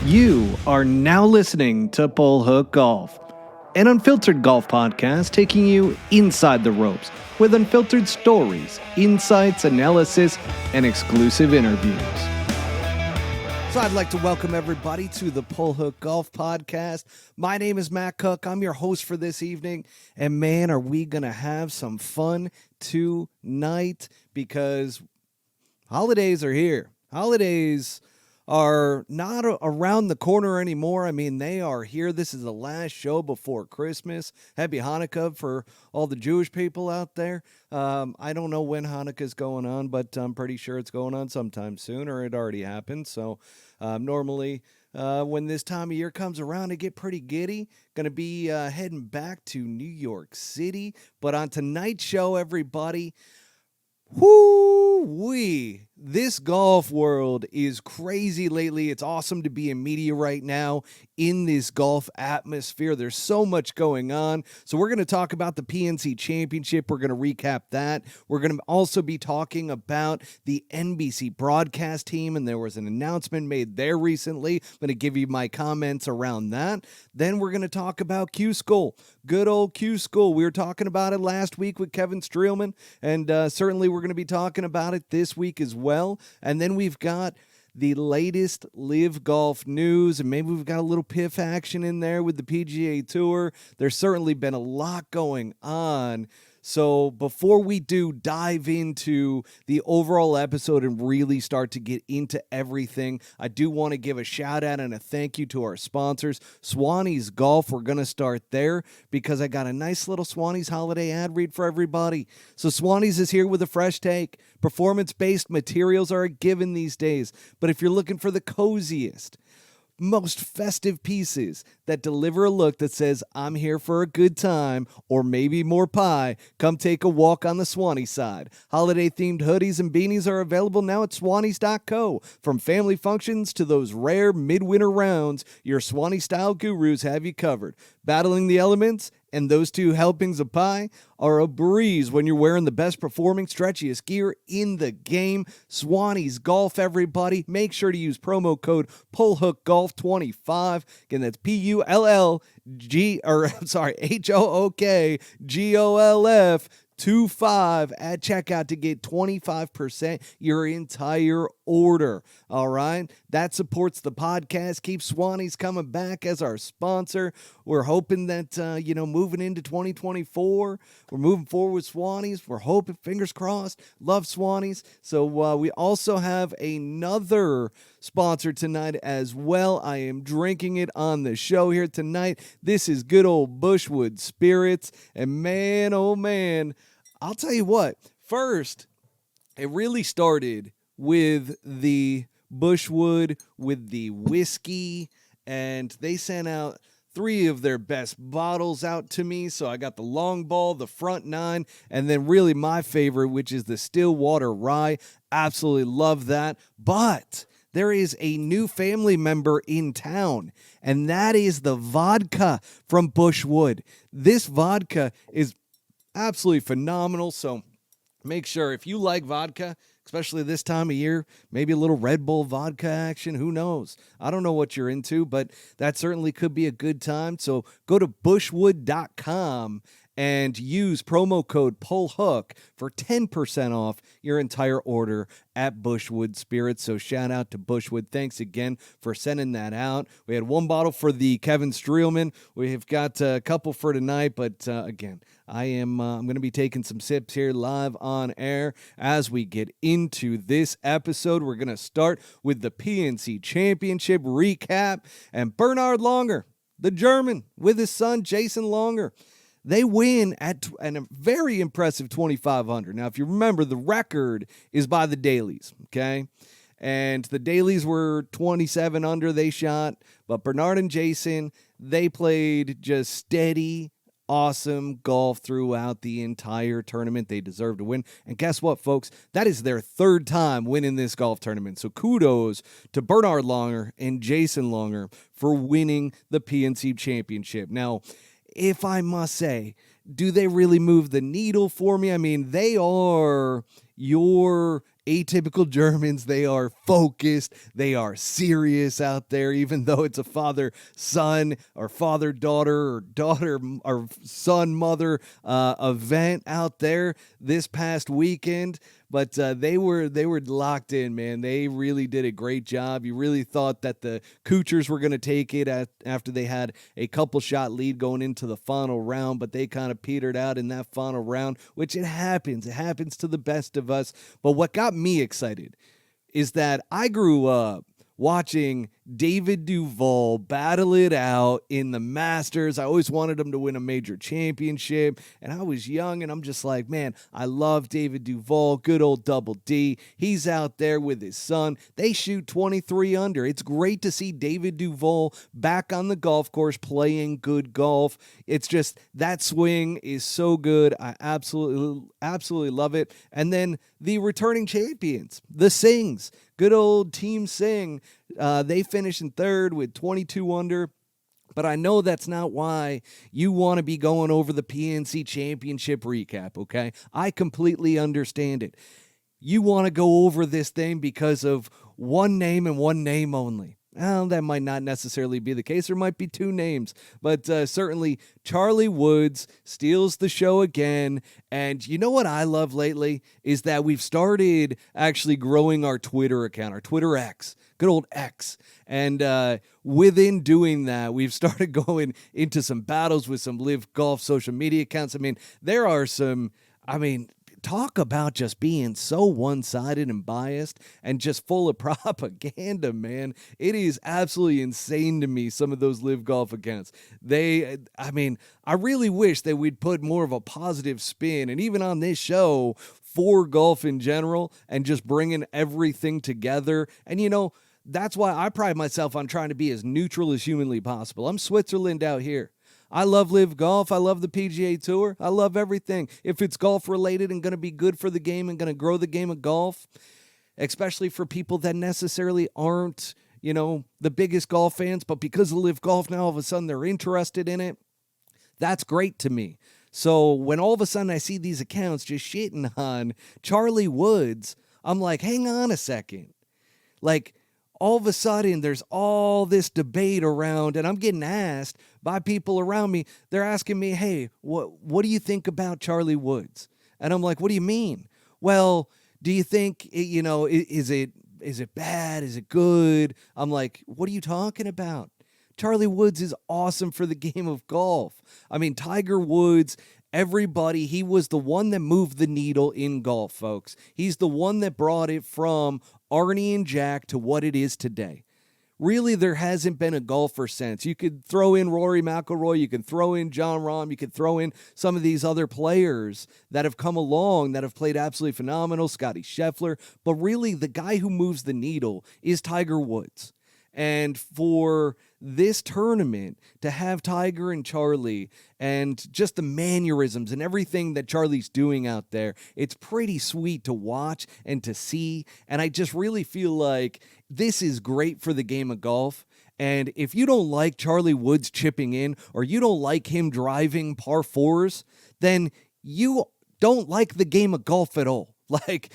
You are now listening to Bull Hook Golf, an unfiltered golf podcast taking you inside the ropes with unfiltered stories, insights, analysis, and exclusive interviews. So I'd like to welcome everybody to the Bull Hook Golf podcast. My name is Matt Cook. I'm your host for this evening. And man, are we going to have some fun tonight because holidays are here. Holidays are not around the corner anymore. I mean, they are here. This is the last show before Christmas. Happy Hanukkah for all the Jewish people out there. I don't know when Hanukkah is going on, but I'm pretty sure it's going on sometime soon, or it already happened. So normally when this time of year comes around, I get pretty giddy. Going to be heading back to New York City. But on tonight's show, everybody, whoo-wee, this golf world is crazy lately. It's awesome to be in media right now in this golf atmosphere. There's so much going on. So we're going to talk about the PNC Championship. We're going to recap that. We're going to also be talking about the NBC broadcast team, and there was an announcement made there recently. I'm going to give you my comments around that. Then we're going to talk about Q School. Good old Q School. We were talking about it last week with Kevin Streelman, and certainly we're going to be talking about it this week as well. And then we've got the latest LIV Golf news, and maybe we've got a little PIF action in there with the PGA Tour. There's certainly been a lot going on. So before we do dive into the overall episode and really start to get into everything, I do want to give a shout out and a thank you to our sponsors, Swannies Golf. We're going to start there because I got a nice little Swannies holiday ad read for everybody. So Swannies is here with a fresh take. Performance-based materials are a given these days, but if you're looking for the coziest, most festive pieces that deliver a look that says, I'm here for a good time, or maybe more pie, come take a walk on the Swanee side. Holiday-themed hoodies and beanies are available now at Swannies.co. From family functions to those rare midwinter rounds, your Swanee-style gurus have you covered. Battling the elements and those two helpings of pie are a breeze when you're wearing the best performing, stretchiest gear in the game. Swannies Golf, everybody. Make sure to use promo code PULLHOOKGolf25. Again, that's HOOKGOLF 25 at checkout to get 25% your entire order. All right, that supports the podcast. Keep Swannies coming back as our sponsor. We're hoping that moving into 2024, we're moving forward with Swannies. We're hoping, fingers crossed. Love Swannies. So we also have another sponsor tonight as well. I am drinking it on the show here tonight. This is good old Bushwood Spirits, and man, oh man, I'll tell you what. First, it really started with the Bushwood, with the whiskey, and they sent out 3 of their best bottles out to me. So I got the long ball, the front 9, and then really my favorite, which is the Stillwater Rye. Absolutely love that. But there is a new family member in town, and that is the vodka from Bushwood. This vodka is absolutely phenomenal. So make sure, if you like vodka, especially this time of year, maybe a little Red Bull vodka action, who knows? I don't know what you're into, but that certainly could be a good time. So go to bushwood.com and use promo code PULLHOOK for 10% off your entire order at Bushwood Spirits. So shout out to Bushwood. Thanks again for sending that out. We had 1 bottle for the Kevin Streelman. We've got a couple for tonight, but again, I'm going to be taking some sips here live on air as we get into this episode. We're going to start with the PNC Championship recap, and Bernhard Langer, the German, with his son Jason Langer, they win at a very impressive 2,500. Now, if you remember, the record is by the dailies, okay? And the dailies were 27 under they shot, but Bernhard and Jason, they played just steady, awesome golf throughout the entire tournament. They deserve to win. And guess what, folks? That is their 3rd time winning this golf tournament. So kudos to Bernhard Langer and Jason Langer for winning the PNC Championship. Now, if I must say, do they really move the needle for me? I mean, they are your atypical Germans. They are focused. They are serious out there, even though it's a father-son or father-daughter or daughter or son-mother event out there this past weekend. But they were locked in, man. They really did a great job. You really thought that the Kuchers were going to take it after they had a couple shot lead going into the final round, but they kind of petered out in that final round, which it happens. It happens to the best of us. But what got me excited is that I grew up watching David Duval battle it out in the Masters. I always wanted him to win a major championship, and I was young, and I'm just like, man, I love David Duval, good old Double D. He's out there with his son. They shoot 23 under. It's great to see David Duval back on the golf course playing good golf. It's just that swing is so good. I absolutely love it. And then the returning champions, the Sings, good old Team Sing. They finished in third with 22 under. But I know that's not why you want to be going over the PNC Championship recap, okay? I completely understand it. You want to go over this thing because of one name and one name only. Well, that might not necessarily be the case. There might be two names, but certainly Charlie Woods steals the show again. And you know what I love lately is that we've started actually growing our Twitter account, our Twitter X, good old X. And within doing that, we've started going into some battles with some LIV Golf social media accounts. I mean, there are some, talk about just being so one-sided and biased and just full of propaganda, man. It is absolutely insane to me, some of those LIV Golf accounts. I really wish that we'd put more of a positive spin, and even on this show, for golf in general, and just bringing everything together. And, that's why I pride myself on trying to be as neutral as humanly possible. I'm Switzerland out here. I love LIV Golf. I love the PGA Tour. I love everything. If it's golf related and going to be good for the game and going to grow the game of golf, especially for people that necessarily aren't, the biggest golf fans, but because of LIV Golf now all of a sudden they're interested in it, that's great to me. So when all of a sudden I see these accounts just shitting on Charlie Woods, I'm like, hang on a second. Like, all of a sudden, there's all this debate around, and I'm getting asked by people around me. They're asking me, hey, what do you think about Charlie Woods? And I'm like, what do you mean? Well, do you think, is it bad? Is it good? I'm like, what are you talking about? Charlie Woods is awesome for the game of golf. Tiger Woods, everybody, he was the one that moved the needle in golf, folks. He's the one that brought it from Arnie and Jack to what it is today. Really, there hasn't been a golfer since. You could throw in Rory McIlroy, you can throw in John Rom, you could throw in some of these other players that have come along that have played absolutely phenomenal, Scotty Scheffler, but really the guy who moves the needle is Tiger Woods. And for this tournament to have Tiger and Charlie and just the mannerisms and everything that Charlie's doing out there, it's pretty sweet to watch and to see. And I just really feel like this is great for the game of golf. And if you don't like Charlie Woods chipping in, or you don't like him driving par fours, then you don't like the game of golf at all. That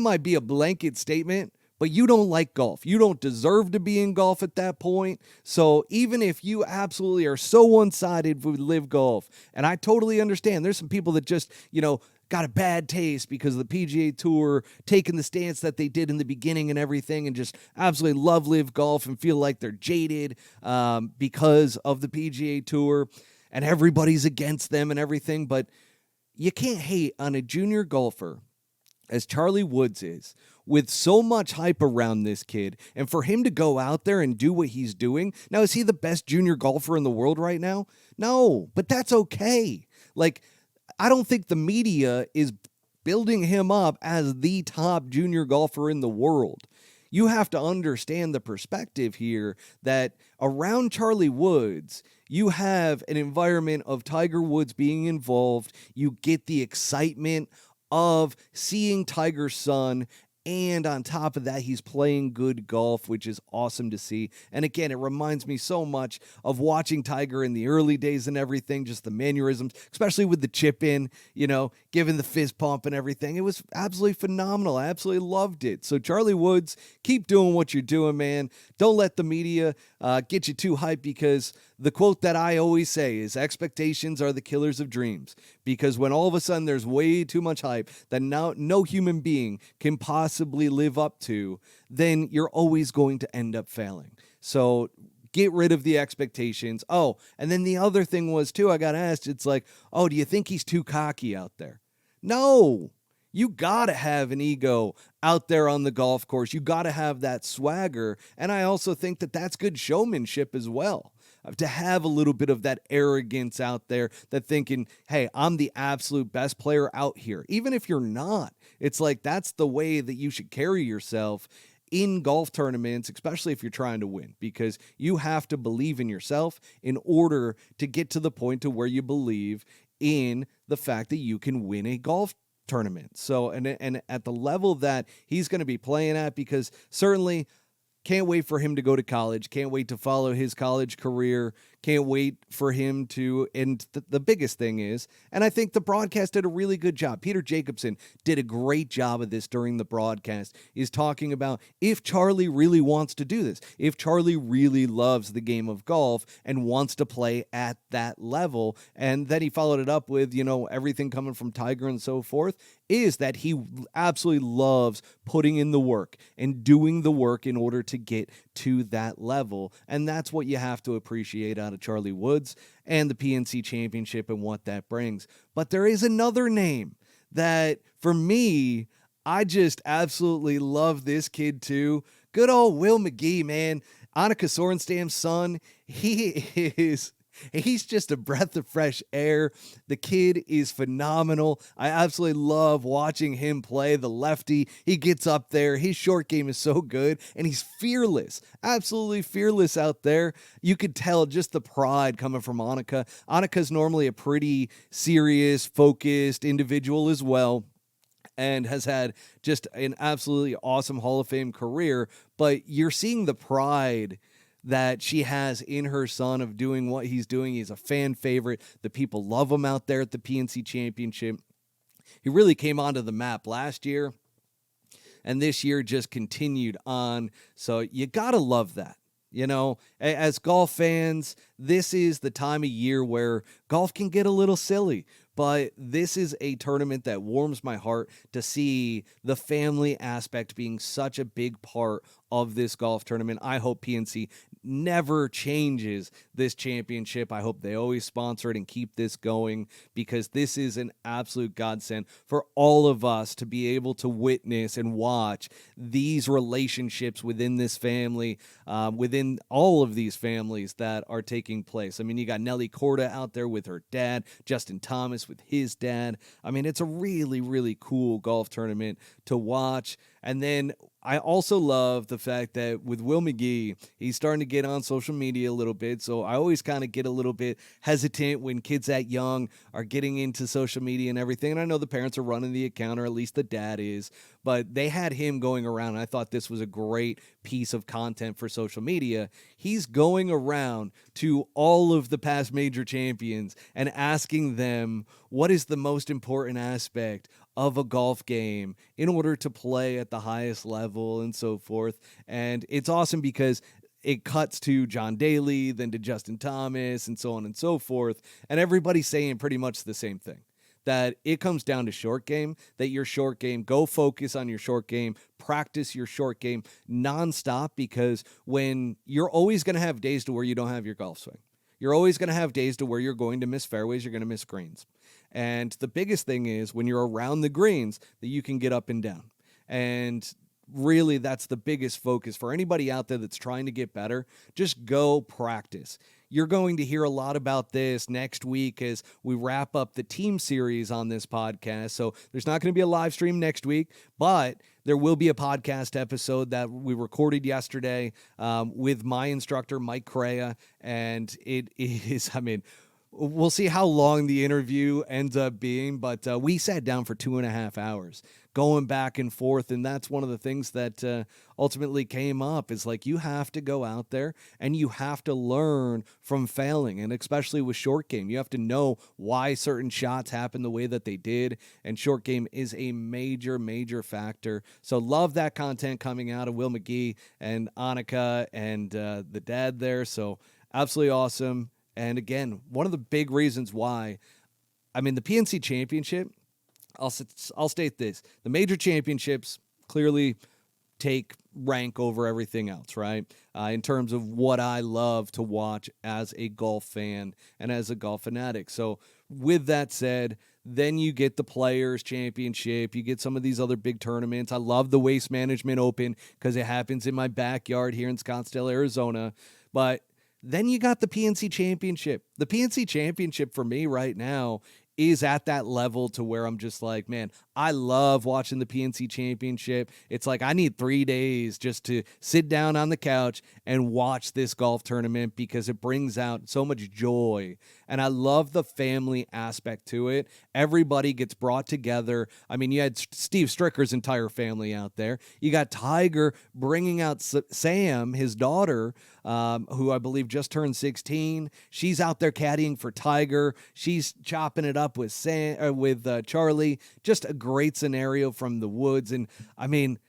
might be a blanket statement, but you don't like golf. You don't deserve to be in golf at that point. So even if you absolutely are so one-sided with LIV Golf, and I totally understand, there's some people that just, got a bad taste because of the PGA Tour taking the stance that they did in the beginning and everything, and just absolutely love LIV Golf and feel like they're jaded because of the PGA Tour, and everybody's against them and everything. But you can't hate on a junior golfer as Charlie Woods is, with so much hype around this kid, and for him to go out there and do what he's doing. Now, is he the best junior golfer in the world right now? No, but that's okay. I don't think the media is building him up as the top junior golfer in the world. You have to understand the perspective here that around Charlie Woods, you have an environment of Tiger Woods being involved. You get the excitement of seeing Tiger's son And on top of that, he's playing good golf, which is awesome to see. And again, it reminds me so much of watching Tiger in the early days and everything, just the mannerisms, especially with the chip in, giving the fist pump and everything. It was absolutely phenomenal. I absolutely loved it. So Charlie Woods, keep doing what you're doing, man. Don't let the media get you too hyped, because the quote that I always say is expectations are the killers of dreams. Because when all of a sudden there's way too much hype that now no human being can possibly live up to, then you're always going to end up failing. So get rid of the expectations. Oh, and then the other thing was too, I got asked, it's like, oh, do you think he's too cocky out there? No. You got to have an ego out there on the golf course. You got to have that swagger. And I also think that that's good showmanship as well. To have a little bit of that arrogance out there, that thinking, hey, I'm the absolute best player out here. Even if you're not, it's like that's the way that you should carry yourself in golf tournaments, especially if you're trying to win, because you have to believe in yourself in order to get to the point to where you believe in the fact that you can win a golf tournament. So, and at the level that he's going to be playing at, because certainly can't wait for him to go to college. Can't wait to follow his college career. Can't wait for him to, and the biggest thing is, and I think the broadcast did a really good job. Peter Jacobson did a great job of this during the broadcast, is talking about if Charlie really wants to do this, if Charlie really loves the game of golf and wants to play at that level. And then he followed it up with, everything coming from Tiger and so forth, is that he absolutely loves putting in the work and doing the work in order to get to that level. And that's what you have to appreciate out of Charlie Woods and the PNC Championship and what that brings. But there is another name that, for me, I just absolutely love this kid too. Good old Will McGee, man. Annika Sorenstam's son. He's just a breath of fresh air. The kid is phenomenal. I absolutely love watching him play. The lefty, he gets up there. His short game is so good, and he's fearless, absolutely fearless out there. You could tell just the pride coming from Annika. Annika's normally a pretty serious, focused individual as well, and has had just an absolutely awesome Hall of Fame career. But you're seeing the pride that she has in her son of doing what he's doing. He's a fan favorite. The people love him out there at the PNC Championship. He really came onto the map last year, and this year just continued on. So you got to love that. As golf fans, this is the time of year where golf can get a little silly. But this is a tournament that warms my heart to see the family aspect being such a big part of this golf tournament. I hope PNC never changes this championship. I hope they always sponsor it and keep this going, because this is an absolute godsend for all of us to be able to witness and watch these relationships within this family, within all of these families that are taking place. I mean, you got Nelly Corda out there with her dad, Justin Thomas with his dad. I mean, it's a really, really cool golf tournament to watch. And then I also love the fact that with Will McGee, he's starting to get on social media a little bit. So I always kind of get a little bit hesitant when kids that young are getting into social media and everything. And I know the parents are running the account, or at least the dad is, but they had him going around. And I thought this was a great piece of content for social media. He's going around to all of the past major champions and asking them, what is the most important aspect of a golf game in order to play at the highest level and so forth. And it's awesome because it cuts to John Daly, then to Justin Thomas, and so on and so forth. And everybody's saying pretty much the same thing, that it comes down to short game, that your short game, go focus on your short game, practice your short game nonstop, because when you're always going to have days to where you don't have your golf swing. You're always going to have days to where you're going to miss fairways, you're going to miss greens. And the biggest thing is when you're around the greens that you can get up and down. And really, that's the biggest focus for anybody out there that's trying to get better. Just go practice. You're going to hear a lot about this next week as we wrap up the team series on this podcast. So there's not going to be a live stream next week, but there will be a podcast episode that we recorded yesterday with my instructor, Mike Correa. And it is, we'll see how long the interview ends up being, but we sat down for 2.5 hours going back and forth. And that's one of the things that ultimately came up is like, you have to go out there and you have to learn from failing. And especially with short game, you have to know why certain shots happen the way that they did. And short game is a major, major factor. So love that content coming out of Will McGee and Endycott and the dad there. So absolutely awesome. And again, one of the big reasons why, I mean, the PNC Championship, I'll state this. The major championships clearly take rank over everything else, right? In terms of what I love to watch as a golf fan and as a golf fanatic. So with that said, then you get the Players Championship. You get some of these other big tournaments. I love the Waste Management Open because it happens in my backyard here in Scottsdale, Arizona. But then you got the PNC Championship. The PNC Championship for me right now is at that level to where I'm just like, man, I love watching the PNC Championship. It's like I need 3 days just to sit down on the couch and watch this golf tournament because it brings out so much joy. And I love the family aspect to it. Everybody gets brought together. I mean, you had Steve Stricker's entire family out there. You got Tiger bringing out Sam, his daughter, who I believe just turned 16. She's out there caddying for Tiger. She's chopping it up with Charlie. Just a great scenario from the woods. And I mean,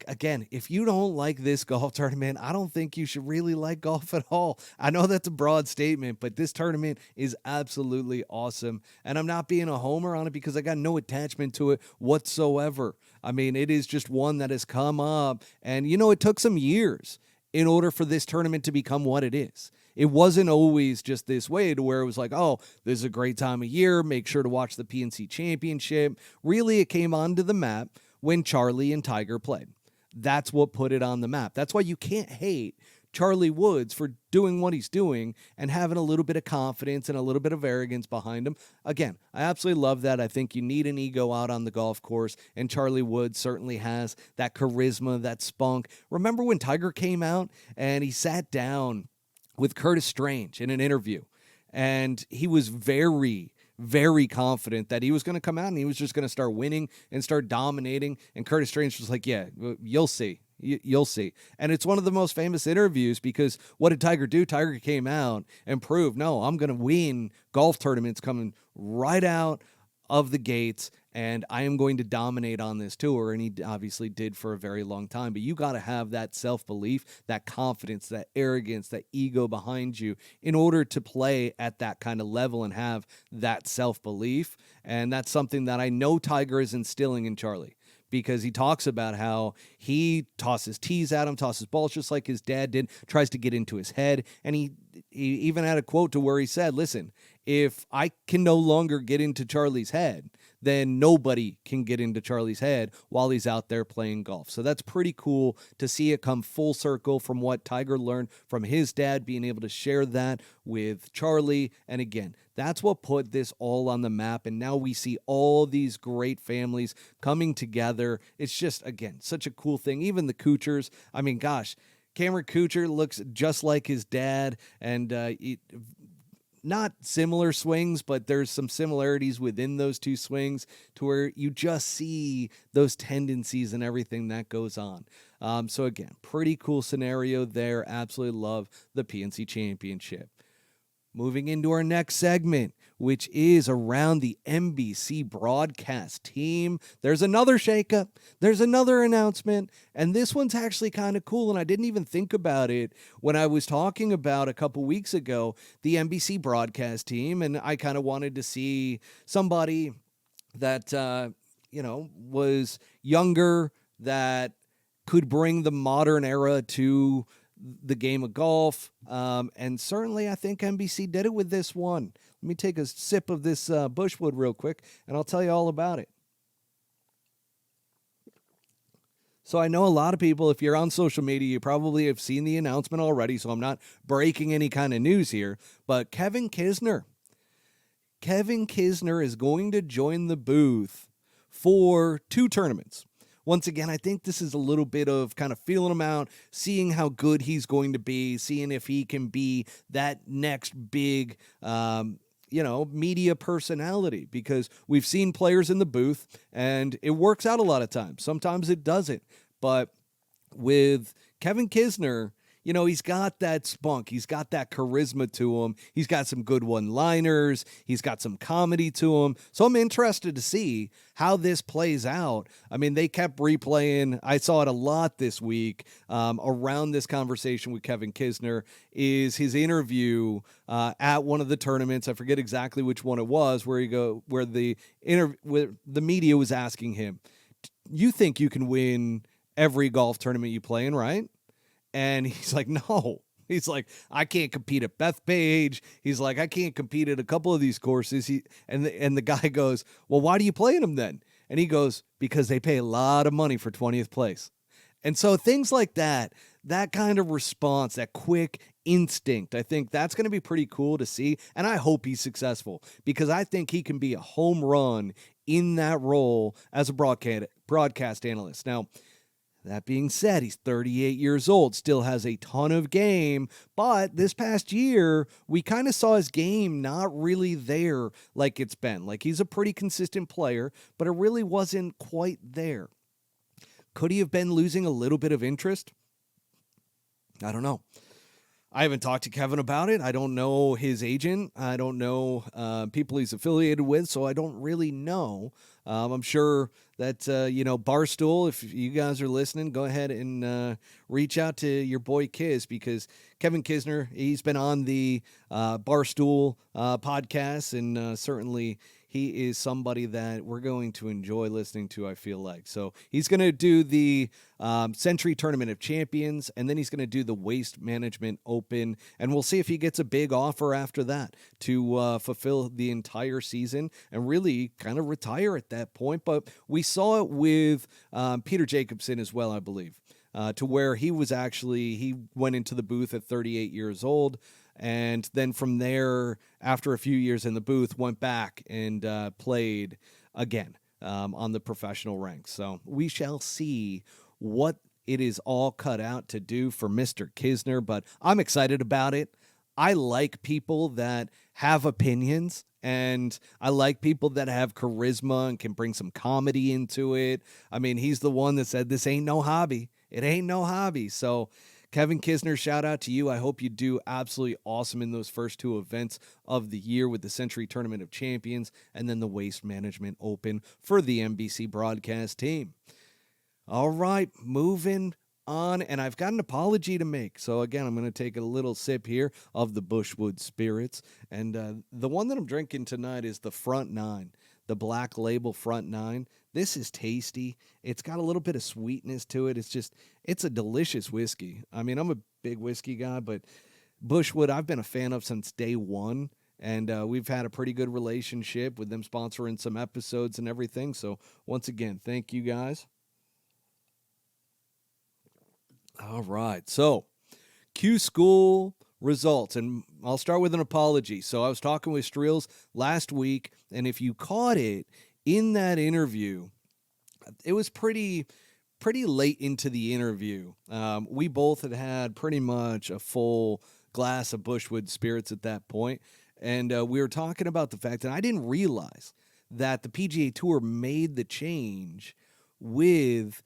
again, if you don't like this golf tournament, I don't think you should really like golf at all. I know that's a broad statement, but this tournament is absolutely awesome. And I'm not being a homer on it because I got no attachment to it whatsoever. I mean, it is just one that has come up. And, you know, it took some years in order for this tournament to become what it is. It wasn't always just this way to where it was like, oh, this is a great time of year. Make sure to watch the PNC Championship. Really, it came onto the map when Charlie and Tiger played. That's what put it on the map. That's why you can't hate Charlie Woods for doing what he's doing and having a little bit of confidence and a little bit of arrogance behind him. Again, I absolutely love that. I think you need an ego out on the golf course, and Charlie Woods certainly has that charisma, that spunk. Remember when Tiger came out and he sat down with Curtis Strange in an interview, and he was very, very confident that he was going to come out and he was just going to start winning and start dominating. And Curtis Strange was like, yeah, you'll see. You'll see. And it's one of the most famous interviews because what did Tiger do? Tiger came out and proved, no, I'm going to win golf tournaments coming right out of the gates, and I am going to dominate on this tour. And he obviously did for a very long time. But you got to have that self-belief, that confidence, that arrogance, that ego behind you in order to play at that kind of level and have that self-belief. And that's something that I know Tiger is instilling in Charlie, because he talks about how he tosses tees at him, tosses balls just like his dad did, tries to get into his head. And he even had a quote to where he said, listen, if I can no longer get into Charlie's head, then nobody can get into Charlie's head while he's out there playing golf. So that's pretty cool to see it come full circle from what Tiger learned from his dad, being able to share that with Charlie. And again, that's what put this all on the map. And now we see all these great families coming together. It's just, again, such a cool thing. Even the Kuchers, I mean, gosh, Cameron Kuchar looks just like his dad, and not similar swings, but there's some similarities within those two swings to where you just see those tendencies and everything that goes on. So again, pretty cool scenario there. Absolutely love the PNC Championship. Moving into our next segment, which is around the NBC broadcast team. There's another shakeup. There's another announcement. And this one's actually kind of cool. And I didn't even think about it when I was talking about a couple weeks ago, the NBC broadcast team. And I kind of wanted to see somebody that, was younger, that could bring the modern era to the game of golf. And certainly I think NBC did it with this one. Let me take a sip of this Bushwood real quick, and I'll tell you all about it. So I know a lot of people, if you're on social media, you probably have seen the announcement already, so I'm not breaking any kind of news here, but Kevin Kisner is going to join the booth for 2 tournaments. Once again, I think this is a little bit of kind of feeling him out, seeing how good he's going to be, seeing if he can be that next big, media personality, because we've seen players in the booth and it works out a lot of times. Sometimes it doesn't. But with Kevin Kisner, he's got that spunk. He's got that charisma to him. He's got some good one-liners. He's got some comedy to him. So I'm interested to see how this plays out. I mean, they kept replaying. I saw it a lot this week around this conversation with Kevin Kisner, is his interview at one of the tournaments. I forget exactly which one it was, where the media was asking him, "You think you can win every golf tournament you play in, right?" And he's like, "No." He's like, "I can't compete at Bethpage." He's like, "I can't compete at a couple of these courses." And the guy goes, "Well, why do you play in them then?" And he goes, "Because they pay a lot of money for 20th place." And so things like that kind of response, that quick instinct, I think that's going to be pretty cool to see. And I hope he's successful, because I think he can be a home run in that role as a broadcast analyst. Now, that being said, he's 38 years old, still has a ton of game, but this past year, we kind of saw his game not really there like it's been. Like, he's a pretty consistent player, but it really wasn't quite there. Could he have been losing a little bit of interest? I don't know. I haven't talked to Kevin about it. I don't know his agent. I don't know people he's affiliated with, so I don't really know. I'm sure that, Barstool, if you guys are listening, go ahead and reach out to your boy Kiz, because Kevin Kisner, he's been on the Barstool podcast, and certainly he is somebody that we're going to enjoy listening to, I feel like. So he's going to do the Century Tournament of Champions, and then he's going to do the Waste Management Open, and we'll see if he gets a big offer after that to fulfill the entire season and really kind of retire at that point. But we saw it with Peter Jacobsen as well, I believe, to where he went into the booth at 38 years old. And then from there, after a few years in the booth, went back and played again on the professional ranks. So we shall see what it is all cut out to do for Mr. Kisner, but I'm excited about it. I like people that have opinions, and I like people that have charisma and can bring some comedy into it. I mean, he's the one that said, "This ain't no hobby. It ain't no hobby." So Kevin Kisner, shout out to you. I hope you do absolutely awesome in those first two events of the year with the Century Tournament of Champions and then the Waste Management Open for the NBC broadcast team. All right, moving on, and I've got an apology to make. So again, I'm going to take a little sip here of the Bushwood Spirits, and the one that I'm drinking tonight is the Front Nine, the Black Label Front Nine. This is tasty. It's got a little bit of sweetness to it. It's a delicious whiskey. I mean, I'm a big whiskey guy, but Bushwood, I've been a fan of since day one, and we've had a pretty good relationship with them sponsoring some episodes and everything. So once again, thank you guys. All right, so Q School results, and I'll start with an apology. So I was talking with Streels last week, and if you caught it in that interview, it was pretty late into the interview. We both had pretty much a full glass of Bushwood Spirits at that point, and we were talking about the fact that I didn't realize that the PGA Tour made the change with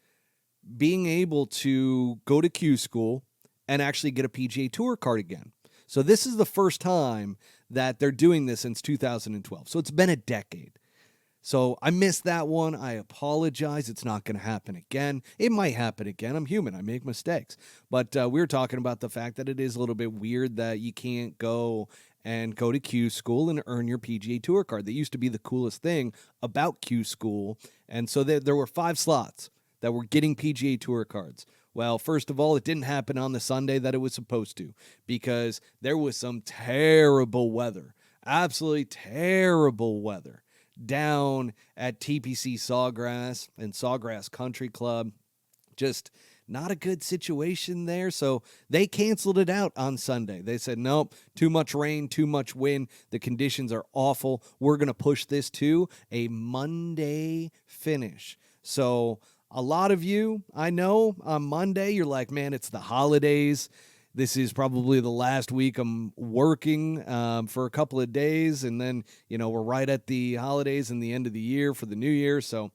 being able to go to Q School and actually get a PGA Tour card again. So this is the first time that they're doing this since 2012. So it's been a decade. So I missed that one. I apologize. It's not going to happen again. It might happen again. I'm human. I make mistakes. But we were talking about the fact that it is a little bit weird that you can't go to Q School and earn your PGA Tour card. That used to be the coolest thing about Q School. And so there were 5 slots that were getting PGA Tour cards. Well, first of all, it didn't happen on the Sunday that it was supposed to, because there was some terrible weather, absolutely terrible weather down at TPC Sawgrass and Sawgrass Country Club. Just not a good situation there. So they canceled it out on Sunday. They said, nope, too much rain, too much wind. The conditions are awful. We're going to push this to a Monday finish. So a lot of you, I know, on Monday, you're like, man, it's the holidays. this is probably the last week I'm working for a couple of days, and then, we're right at the holidays and the end of the year for the new year. So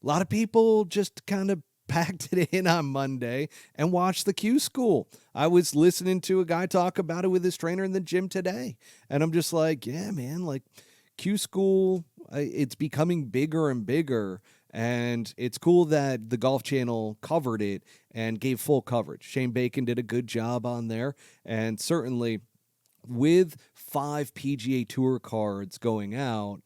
a lot of people just kind of packed it in on Monday and watched the Q School. I was listening to a guy talk about it with his trainer in the gym today, and I'm just like, yeah, man, like Q School, it's becoming bigger and bigger, and it's cool that the Golf Channel covered it and gave full coverage. Shane Bacon did a good job on there, and certainly with 5 PGA Tour cards going out,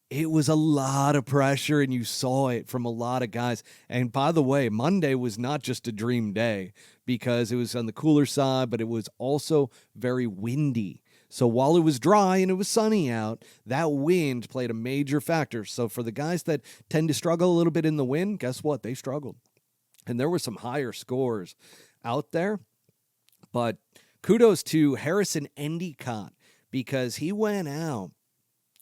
it was a lot of pressure, and you saw it from a lot of guys. And by the way, Monday was not just a dream day because it was on the cooler side, but it was also very windy. So while it was dry and it was sunny out, that wind played a major factor. So for the guys that tend to struggle a little bit in the wind, guess what? They struggled. And there were some higher scores out there. But kudos to Harrison Endycott because he went out.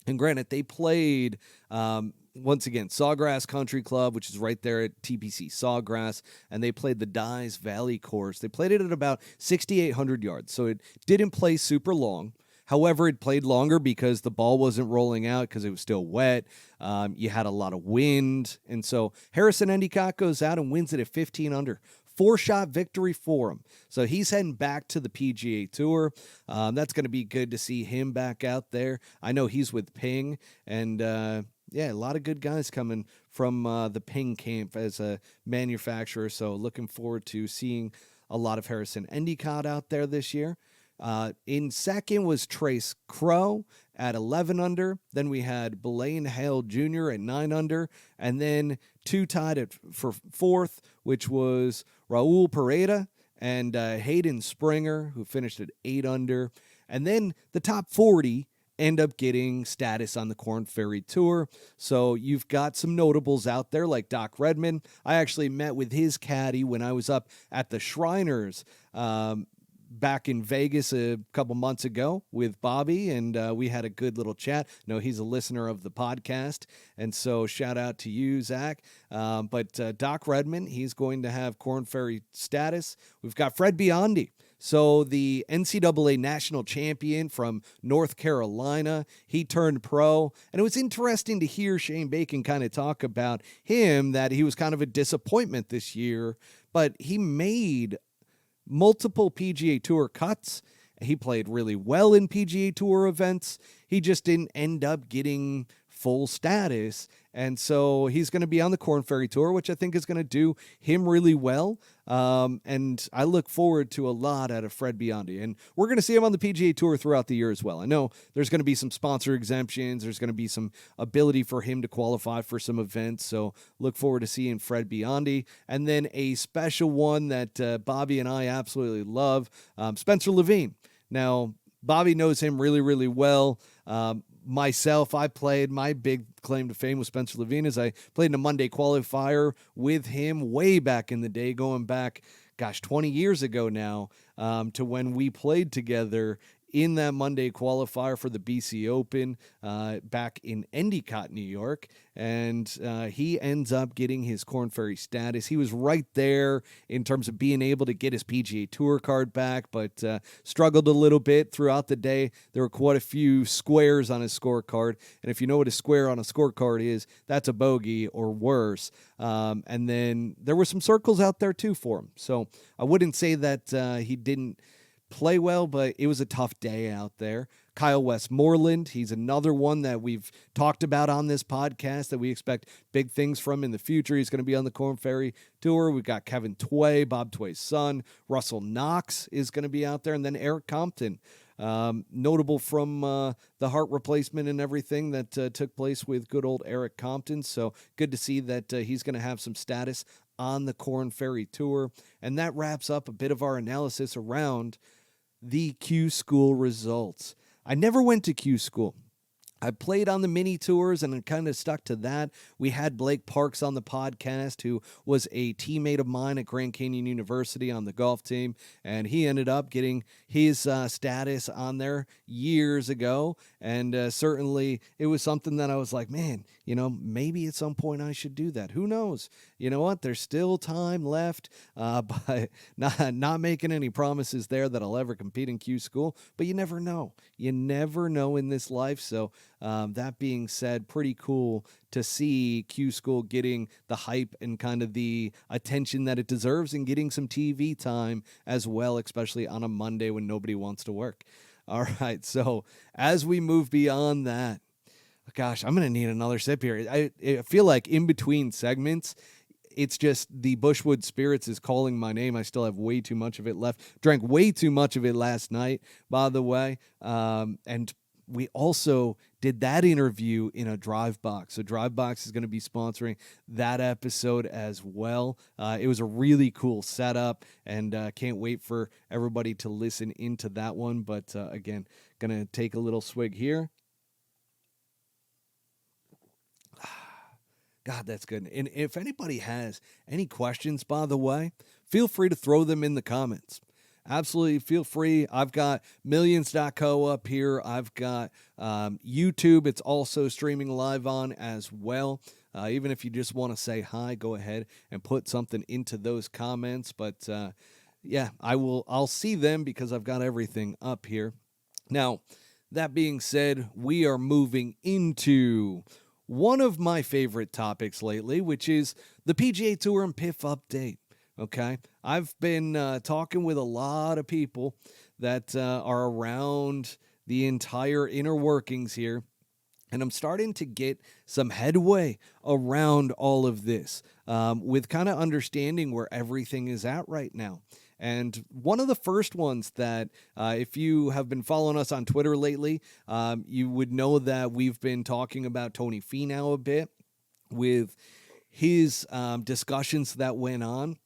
And granted, they played, once again, Sawgrass Country Club, which is right there at TPC Sawgrass, and they played the Dyes Valley course. They played it at about 6,800 yards, so it didn't play super long. However, it played longer because the ball wasn't rolling out because it was still wet. You had a lot of wind, and so Harrison Endycott goes out and wins it at 15 under. 4-shot victory for him. So he's heading back to the PGA Tour. That's going to be good to see him back out there. I know he's with Ping, and a lot of good guys coming from the Ping camp as a manufacturer. So looking forward to seeing a lot of Harrison Endycott out there this year. In second was Trace Crow at 11 under. Then we had Blaine Hale Jr. at 9 under. And then 2 tied for fourth, which was Raul Pereda and Hayden Springer, who finished at 8 under. And then the top 40 end up getting status on the Korn Ferry Tour. So you've got some notables out there like Doc Redman. I actually met with his caddy when I was up at the Shriners back in Vegas a couple months ago with Bobby, and we had a good little chat. No, he's a listener of the podcast, and so shout out to you, Zach. But Doc Redman, he's going to have Korn Ferry status. We've got Fred Biondi. So the NCAA national champion from North Carolina, he turned pro, and it was interesting to hear Shane Bacon kind of talk about him, that he was kind of a disappointment this year, but he made multiple PGA Tour cuts. He played really well in PGA Tour events. He just didn't end up getting full status. And so he's going to be on the Korn Ferry Tour, which I think is going to do him really well. And I look forward to a lot out of Fred Biondi. And we're going to see him on the PGA Tour throughout the year as well. I know there's going to be some sponsor exemptions. There's going to be some ability for him to qualify for some events. So look forward to seeing Fred Biondi. And then a special one that Bobby and I absolutely love, Spencer Levine. Now, Bobby knows him really, really well. Myself, I played, my big claim to fame with Spencer Levine is I played in a Monday qualifier with him way back in the day, going back, 20 years ago now, to when we played together in that Monday qualifier for the BC Open back in Endycott, New York. And he ends up getting his Korn Ferry status. He was right there in terms of being able to get his PGA Tour card back, but struggled a little bit throughout the day. There were quite a few squares on his scorecard. And if you know what a square on a scorecard is, that's a bogey or worse. And then there were some circles out there too for him. So I wouldn't say that he didn't play well, but it was a tough day out there. Kyle Westmoreland, he's another one that we've talked about on this podcast that we expect big things from in the future. He's going to be on the Korn Ferry Tour. We've got Kevin Tway, Bob Tway's son. Russell Knox is going to be out there. And then Eric Compton, notable from the heart replacement and everything that took place with good old Eric Compton. So good to see that he's going to have some status on the Korn Ferry Tour. And that wraps up a bit of our analysis around the Q School results. I never went to Q School. I played on the mini tours and kind of stuck to that. We had Blake Parks on the podcast, who was a teammate of mine at Grand Canyon University on the golf team, and he ended up getting his status on there years ago. And certainly it was something that I was like, man, maybe at some point I should do that. Who knows? you know what? There's still time left, but not making any promises there that I'll ever compete in Q School. But you never know. You never know in this life. So that being said, pretty cool to see Q School getting the hype and kind of the attention that it deserves and getting some TV time as well, especially on a Monday when nobody wants to work. All right, so as we move beyond that, gosh, I'm going to need another sip here. I feel like in between segments, it's just the Bushwood Spirits is calling my name. I still have way too much of it left. Drank way too much of it last night, by the way. And we also did that interview in a Drive Box. So Drive Box is going to be sponsoring that episode as well. It was a really cool setup, and can't wait for everybody to listen into that one. But again, going to take a little swig here. God, that's good. And if anybody has any questions, by the way, feel free to throw them in the comments. Absolutely, feel free. I've got millions.co up here. I've got YouTube. It's also streaming live on as well. Even if you just want to say hi, go ahead and put something into those comments. But yeah, I'll see them because I've got everything up here. Now, that being said, we are moving into one of my favorite topics lately, which is the PGA Tour and PIF update. Okay, I've been talking with a lot of people that are around the entire inner workings here, and I'm starting to get some headway around all of this with kind of understanding where everything is at right now. And one of the first ones that, if you have been following us on Twitter lately, you would know that we've been talking about Tony Finau a bit with his discussions that went on.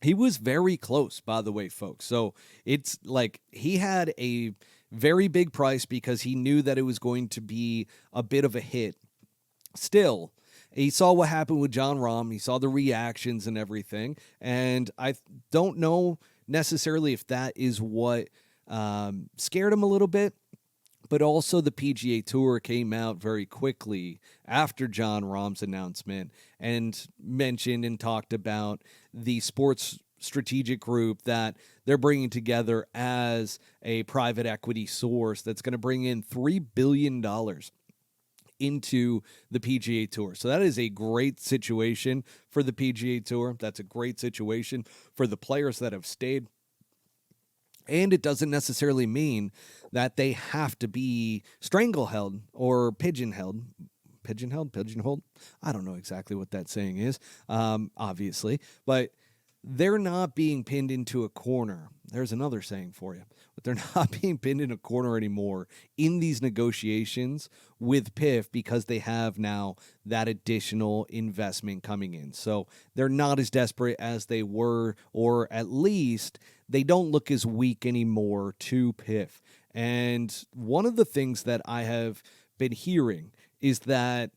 He was very close, by the way, folks. So it's like he had a very big price because he knew that it was going to be a bit of a hit. Still, he saw what happened with John Rom. He saw the reactions and everything. And I don't know necessarily if that is what scared him a little bit. But also the PGA Tour came out very quickly after John Rahm's announcement and mentioned and talked about the sports strategic group that they're bringing together as a private equity source that's going to bring in $3 billion into the PGA Tour. So that is a great situation for the PGA Tour. That's a great situation for the players that have stayed. And it doesn't necessarily mean that they have to be strangleheld or pigeonholed. Pigeonholed? I don't know exactly what that saying is, obviously. But they're not being pinned into a corner. There's another saying for you. But they're not being pinned in a corner anymore in these negotiations with PIF because they have now that additional investment coming in. So they're not as desperate as they were, or at least they don't look as weak anymore to PIF. And one of the things that I have been hearing is that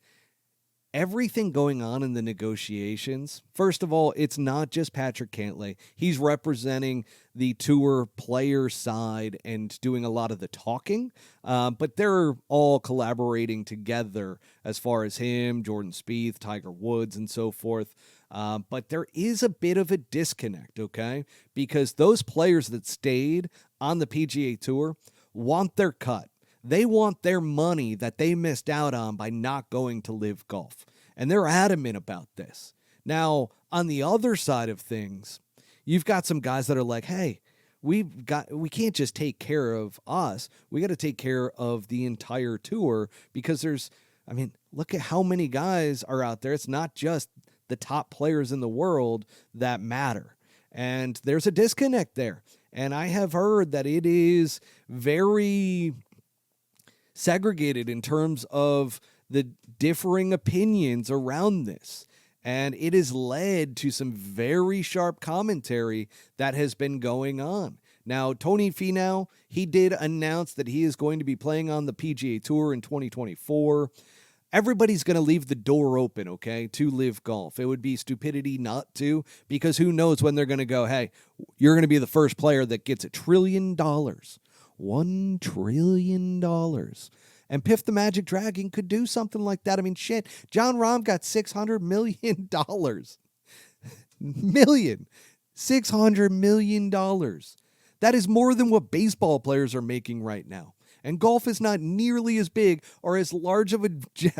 everything going on in the negotiations, first of all, it's not just Patrick Cantlay. He's representing the tour player side and doing a lot of the talking, but they're all collaborating together as far as him, Jordan Spieth, Tiger Woods, and so forth. But there is a bit of a disconnect, okay? Because those players that stayed on the PGA Tour want their cut. They want their money that they missed out on by not going to LIV Golf. And they're adamant about this. Now, on the other side of things, you've got some guys that are like, hey, we can't just take care of us. We got to take care of the entire tour because look at how many guys are out there. It's not just the top players in the world that matter. And there's a disconnect there. And I have heard that it is very segregated in terms of the differing opinions around this. And it has led to some very sharp commentary that has been going on. Now, Tony Finau, he did announce that he is going to be playing on the PGA Tour in 2024. Everybody's going to leave the door open, okay, to LIV Golf. It would be stupidity not to, because who knows when they're going to go, hey, you're going to be the first player that gets $1 trillion. $1 trillion. And PIF the Magic Dragon could do something like that. I mean, shit, John Rahm got $600 million. million. $600 million. That is more than what baseball players are making right now. And golf is not nearly as big or as large of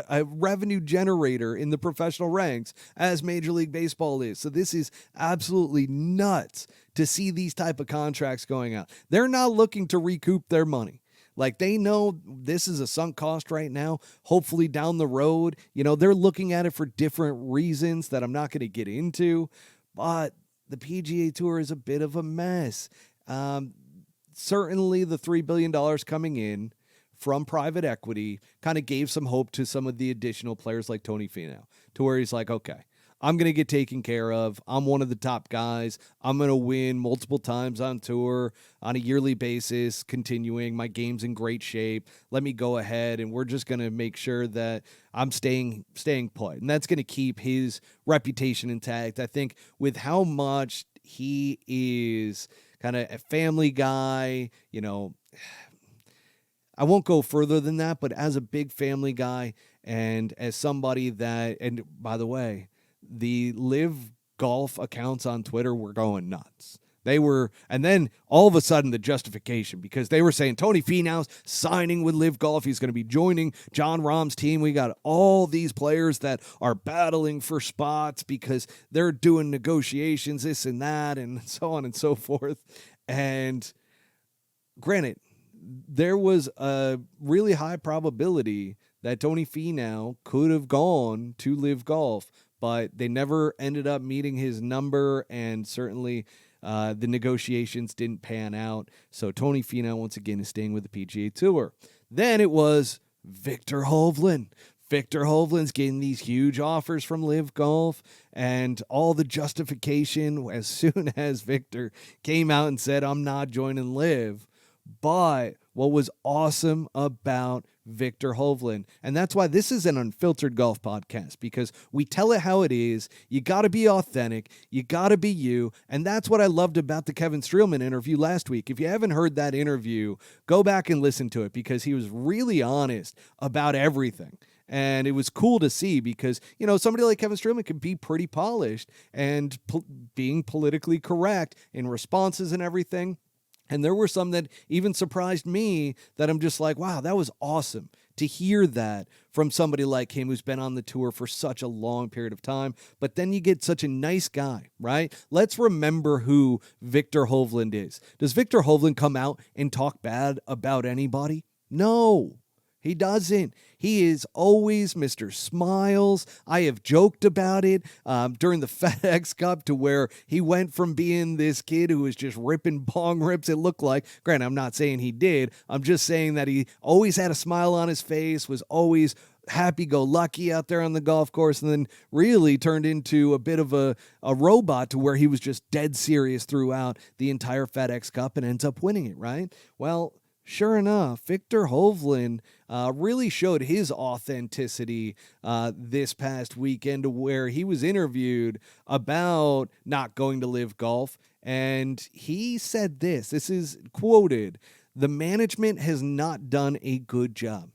a revenue generator in the professional ranks as Major League Baseball is. So this is absolutely nuts to see these type of contracts going out. They're not looking to recoup their money. Like, they know this is a sunk cost right now. Hopefully down the road, they're looking at it for different reasons that I'm not going to get into. But the PGA Tour is a bit of a mess. Certainly the $3 billion coming in from private equity kind of gave some hope to some of the additional players like Tony Finau, to where he's like, okay, I'm going to get taken care of. I'm one of the top guys. I'm going to win multiple times on tour on a yearly basis, continuing. My game's in great shape. Let me go ahead, and we're just going to make sure that I'm staying put. And that's going to keep his reputation intact. I think with how much he is kind of a family guy, I won't go further than that, but as a big family guy and as somebody that, and by the way, the LIV Golf accounts on Twitter were going nuts. They were, and then all of a sudden the justification, because they were saying Tony Finau's signing with LIV Golf. He's going to be joining John Rom's team. We got all these players that are battling for spots because they're doing negotiations, this and that, and so on and so forth. And granted, there was a really high probability that Tony Finau could have gone to LIV Golf, but they never ended up meeting his number, and certainly the negotiations didn't pan out. So Tony Finau, once again, is staying with the PGA Tour. Then it was Viktor Hovland. Viktor Hovland's getting these huge offers from LIV Golf, and all the justification as soon as Viktor came out and said, I'm not joining LIV. But what was awesome about Viktor Hovland, and that's why this is an unfiltered golf podcast, because we tell it how it is. You got to be authentic. You got to be you. And that's what I loved about the Kevin Streelman interview last week. If you haven't heard that interview, go back and listen to it, because he was really honest about everything. And it was cool to see, because, somebody like Kevin Streelman can be pretty polished and being politically correct in responses and everything. And there were some that even surprised me, that I'm just like, wow, that was awesome to hear that from somebody like him who's been on the tour for such a long period of time. But then you get such a nice guy, right? Let's remember who Viktor Hovland is. Does Viktor Hovland come out and talk bad about anybody? No. He doesn't. He is always Mr. Smiles. I have joked about it during the FedEx Cup, to where he went from being this kid who was just ripping bong rips, it looked like. Granted, I'm not saying he did. I'm just saying that he always had a smile on his face, was always happy-go-lucky out there on the golf course, and then really turned into a bit of a robot, to where he was just dead serious throughout the entire FedEx Cup and ends up winning it, right? Well, sure enough, Viktor Hovland really showed his authenticity this past weekend, where he was interviewed about not going to LIV Golf. And he said this is quoted: "The management has not done a good job.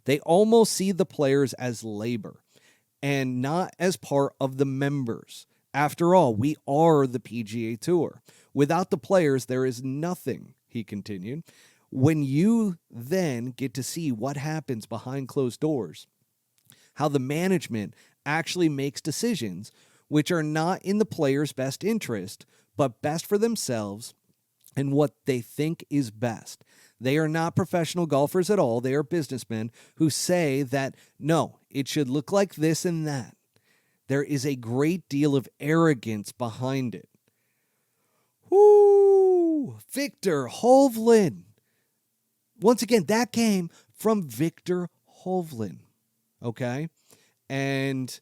They almost see the players as labor and not as part of the members. After all, we are the PGA Tour. Without the players, there is nothing," he continued. When you then get to see what happens behind closed doors, how the management actually makes decisions which are not in the players' best interest, but best for themselves and what they think is best. They are not professional golfers at all. They are businessmen who say that, no, it should look like this and that. There is a great deal of arrogance behind it. Whoo! Viktor Hovland. Once again, that came from Viktor Hovland, okay? And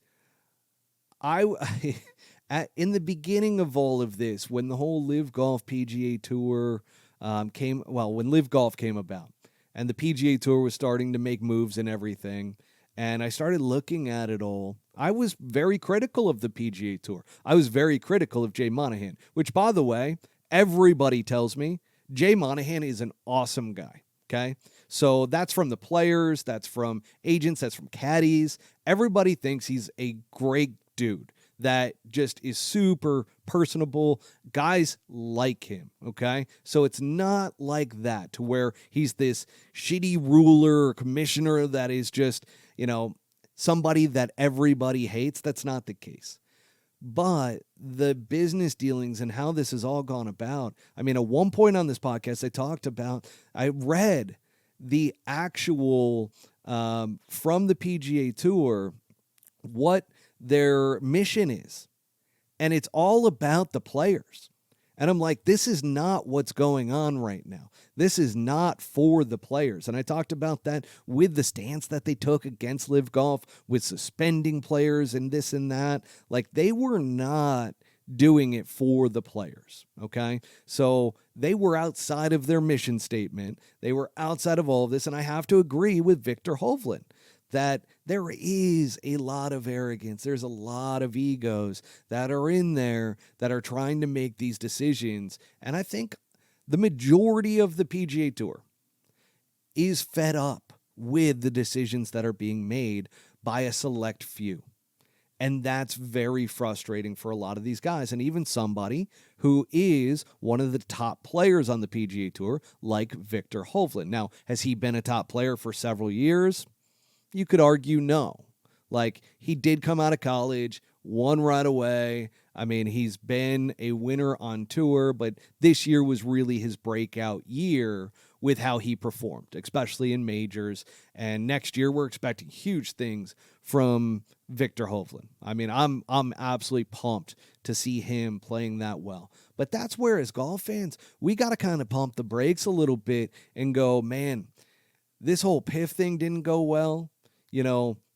in the beginning of all of this, when the whole LIV Golf PGA Tour when LIV Golf came about, and the PGA Tour was starting to make moves and everything, and I started looking at it all, I was very critical of the PGA Tour. I was very critical of Jay Monahan, which, by the way, everybody tells me Jay Monahan is an awesome guy. Okay, so that's from the players, that's from agents, that's from caddies. Everybody thinks he's a great dude. that just is super personable. Guys like him, okay? So it's not like that to where he's this shitty ruler or commissioner that is just, somebody that everybody hates. That's not the case. But the business dealings and how this has all gone about. I mean, at one point on this podcast, I read the actual, from the PGA Tour, what their mission is. And it's all about the players. And I'm like, this is not what's going on right now. This is not for the players. And I talked about that with the stance that they took against LIV Golf, with suspending players and this and that. Like, they were not doing it for the players, okay? So they were outside of their mission statement. They were outside of all of this. And I have to agree with Viktor Hovland that there is a lot of arrogance. There's a lot of egos that are in there that are trying to make these decisions. And I think the majority of the PGA Tour is fed up with the decisions that are being made by a select few. And that's very frustrating for a lot of these guys. And even somebody who is one of the top players on the PGA Tour, like Viktor Hovland. Now, has he been a top player for several years? You could argue no. Like, he did come out of college, won right away. I mean, he's been a winner on tour, but this year was really his breakout year with how he performed, especially in majors. And next year, we're expecting huge things from Viktor Hovland. I mean, I'm absolutely pumped to see him playing that well. But that's where, as golf fans, we got to kind of pump the brakes a little bit and go, man, this whole PIF thing didn't go well.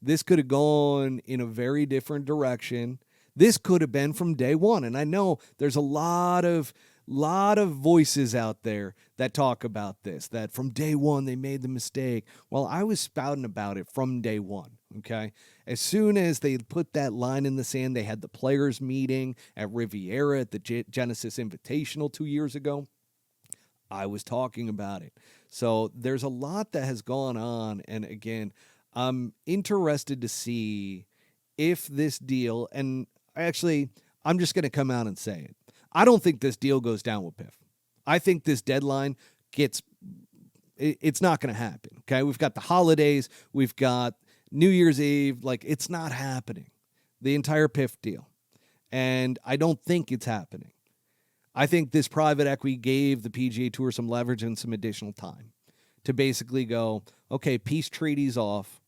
This could have gone in a very different direction. This could have been from day one. And I know there's a lot of voices out there that talk about this, that from day one they made the mistake. Well, I was spouting about it from day one, okay? As soon as they put that line in the sand, they had the players meeting at Riviera at the Genesis Invitational 2 years ago. I was talking about it. So there's a lot that has gone on. And again, I'm interested to see if this deal, and actually, I'm just going to come out and say it. I don't think this deal goes down with PIF. I think this deadline it's not going to happen. Okay. We've got the holidays. We've got New Year's Eve. Like, it's not happening. The entire PIF deal. And I don't think it's happening. I think this private equity gave the PGA Tour some leverage and some additional time to basically go, okay, peace treaty's off.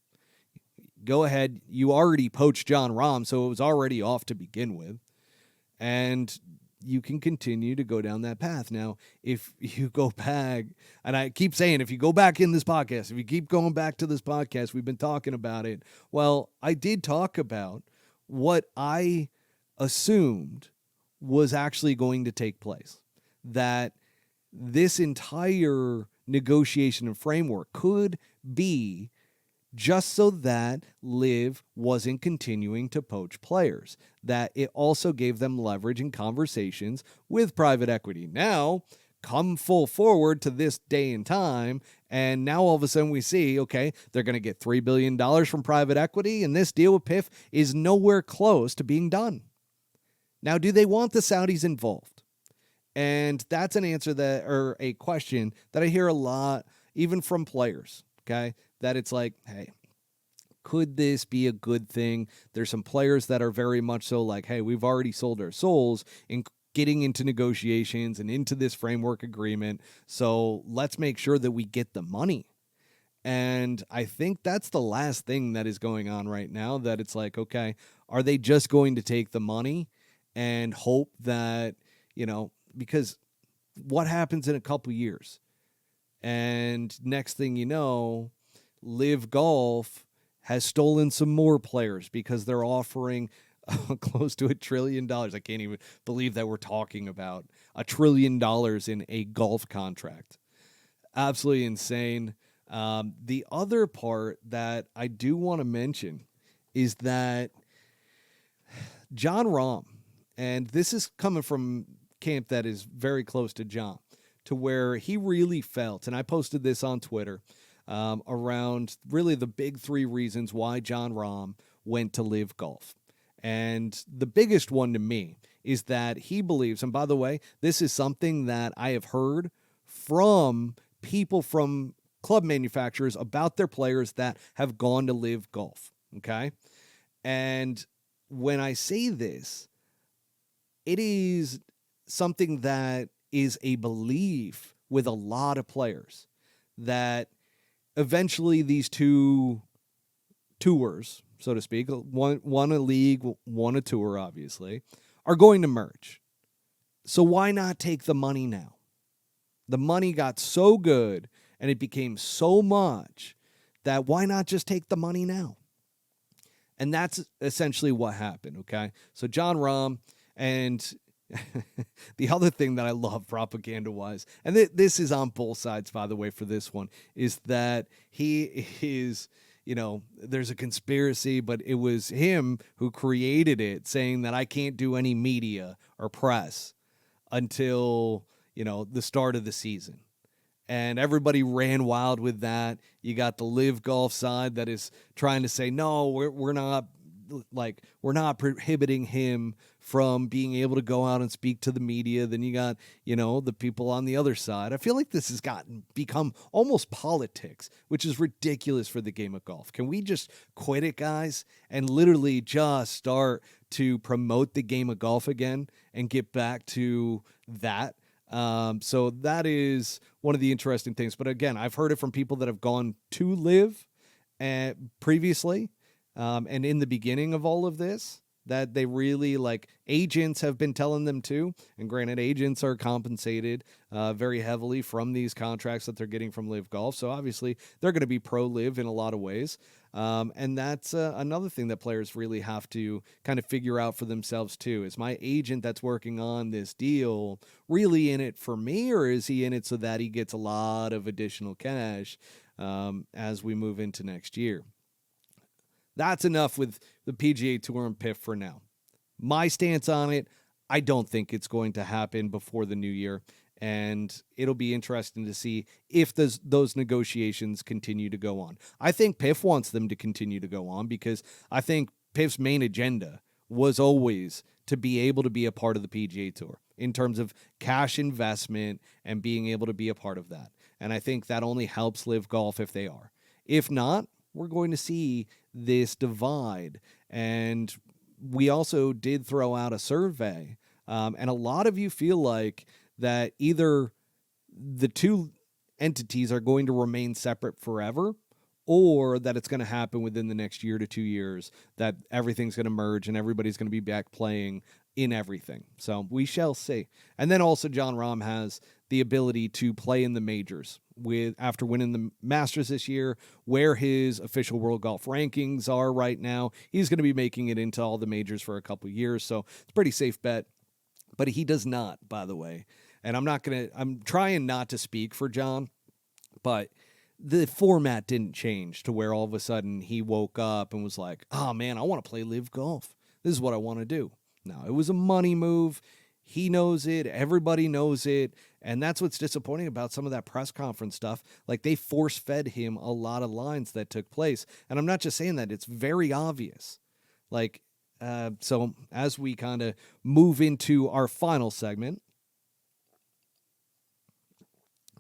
Go ahead. You already poached John Rom, so it was already off to begin with. And you can continue to go down that path. Now, if you go back, and I keep saying, if you go back in this podcast, if you keep going back to this podcast, we've been talking about it. Well, I did talk about what I assumed was actually going to take place. That this entire negotiation and framework could be just so that LIV wasn't continuing to poach players, that it also gave them leverage in conversations with private equity. Now, come full forward to this day and time, and now all of a sudden we see, okay, they're going to get $3 billion from private equity, and this deal with PIF is nowhere close to being done. Now, do they want the Saudis involved? And that's an answer or a question that I hear a lot, even from players, okay? That it's like, hey, could this be a good thing? There's some players that are very much so like, hey, we've already sold our souls in getting into negotiations and into this framework agreement. So let's make sure that we get the money. And I think that's the last thing that is going on right now, that it's like, okay, are they just going to take the money and hope that, because what happens in a couple years? And next thing you know, LIV Golf has stolen some more players because they're offering close to $1 trillion. I can't even believe that we're talking about $1 trillion in a golf contract. Absolutely insane. The other part that I do want to mention is that John Rom, and this is coming from camp that is very close to John, to where he really felt, and I posted this on Twitter, around really the big three reasons why John Rahm went to LIV Golf. And the biggest one to me is that he believes, and by the way, this is something that I have heard from people from club manufacturers about their players that have gone to LIV Golf, okay? And when I say this, it is something that is a belief with a lot of players that eventually these two tours, so to speak, one a league, one a tour, obviously, are going to merge. So why not take the money now? The money got so good and it became so much that why not just take the money now? And that's essentially what happened, okay? So John Rom, and the other thing that I love propaganda-wise, and this is on both sides, by the way, for this one, is that he is, there's a conspiracy, but it was him who created it, saying that I can't do any media or press until, the start of the season. And everybody ran wild with that. You got the LIV Golf side that is trying to say, no, we're not prohibiting him from being able to go out and speak to the media. Then you got, the people on the other side. I feel like this has become almost politics, which is ridiculous for the game of golf. Can we just quit it, guys, and literally just start to promote the game of golf again and get back to that? So that is one of the interesting things. But again, I've heard it from people that have gone to LIV previously, and in the beginning of all of this, that they really, agents have been telling them to. And granted, agents are compensated very heavily from these contracts that they're getting from LIV Golf. So obviously they're going to be pro LIV in a lot of ways. And that's another thing that players really have to kind of figure out for themselves too. Is my agent that's working on this deal really in it for me, or is he in it so that he gets a lot of additional cash as we move into next year? That's enough with the PGA Tour and PIF for now. My stance on it, I don't think it's going to happen before the new year. And it'll be interesting to see if those negotiations continue to go on. I think PIF wants them to continue to go on because I think PIF's main agenda was always to be able to be a part of the PGA Tour in terms of cash investment and being able to be a part of that. And I think that only helps LIV Golf if they are. If not, we're going to see this divide. And we also did throw out a survey, and a lot of you feel like that either the two entities are going to remain separate forever, or that it's going to happen within the next year to 2 years, that everything's going to merge and everybody's going to be back playing in everything. So we shall see. And then also John Rom has the ability to play in the majors after winning the Masters this year, where his official world golf rankings are right now. He's going to be making it into all the majors for a couple years. So it's a pretty safe bet, but he does not, by the way. And I'm trying not to speak for John, but the format didn't change to where all of a sudden he woke up and was like, oh man, I want to play LIV Golf. This is what I want to do. No, it was a money move. He knows it. Everybody knows it. And that's what's disappointing about some of that press conference stuff. Like, they force-fed him a lot of lines that took place. And I'm not just saying that. It's very obvious. So as we kind of move into our final segment.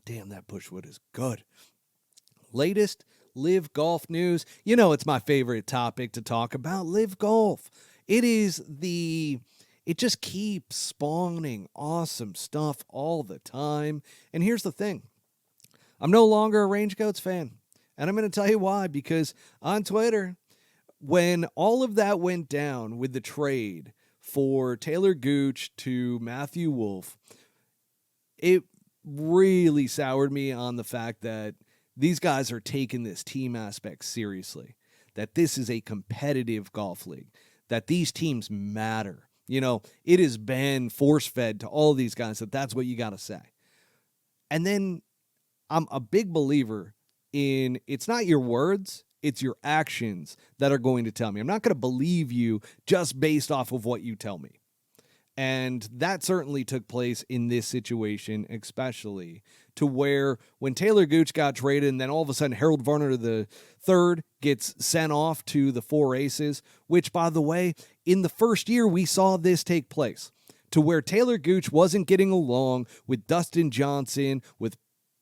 Damn, that Bushwood is good. Latest LIV Golf news. It's my favorite topic to talk about, LIV Golf. It just keeps spawning awesome stuff all the time. And here's the thing. I'm no longer a RangeGoats fan. And I'm going to tell you why. Because on Twitter, when all of that went down with the trade for Taylor Gooch to Matthew Wolff, it really soured me on the fact that these guys are taking this team aspect seriously, that this is a competitive golf league, that these teams matter. It has been force-fed to all these guys that that's what you got to say. And then I'm a big believer in it's not your words, it's your actions that are going to tell me. I'm not going to believe you just based off of what you tell me. And that certainly took place in this situation, especially to where when Taylor Gooch got traded and then all of a sudden Harold Varner the third gets sent off to the Four Aces, which, by the way, in the first year we saw this take place to where Taylor Gooch wasn't getting along with Dustin Johnson, with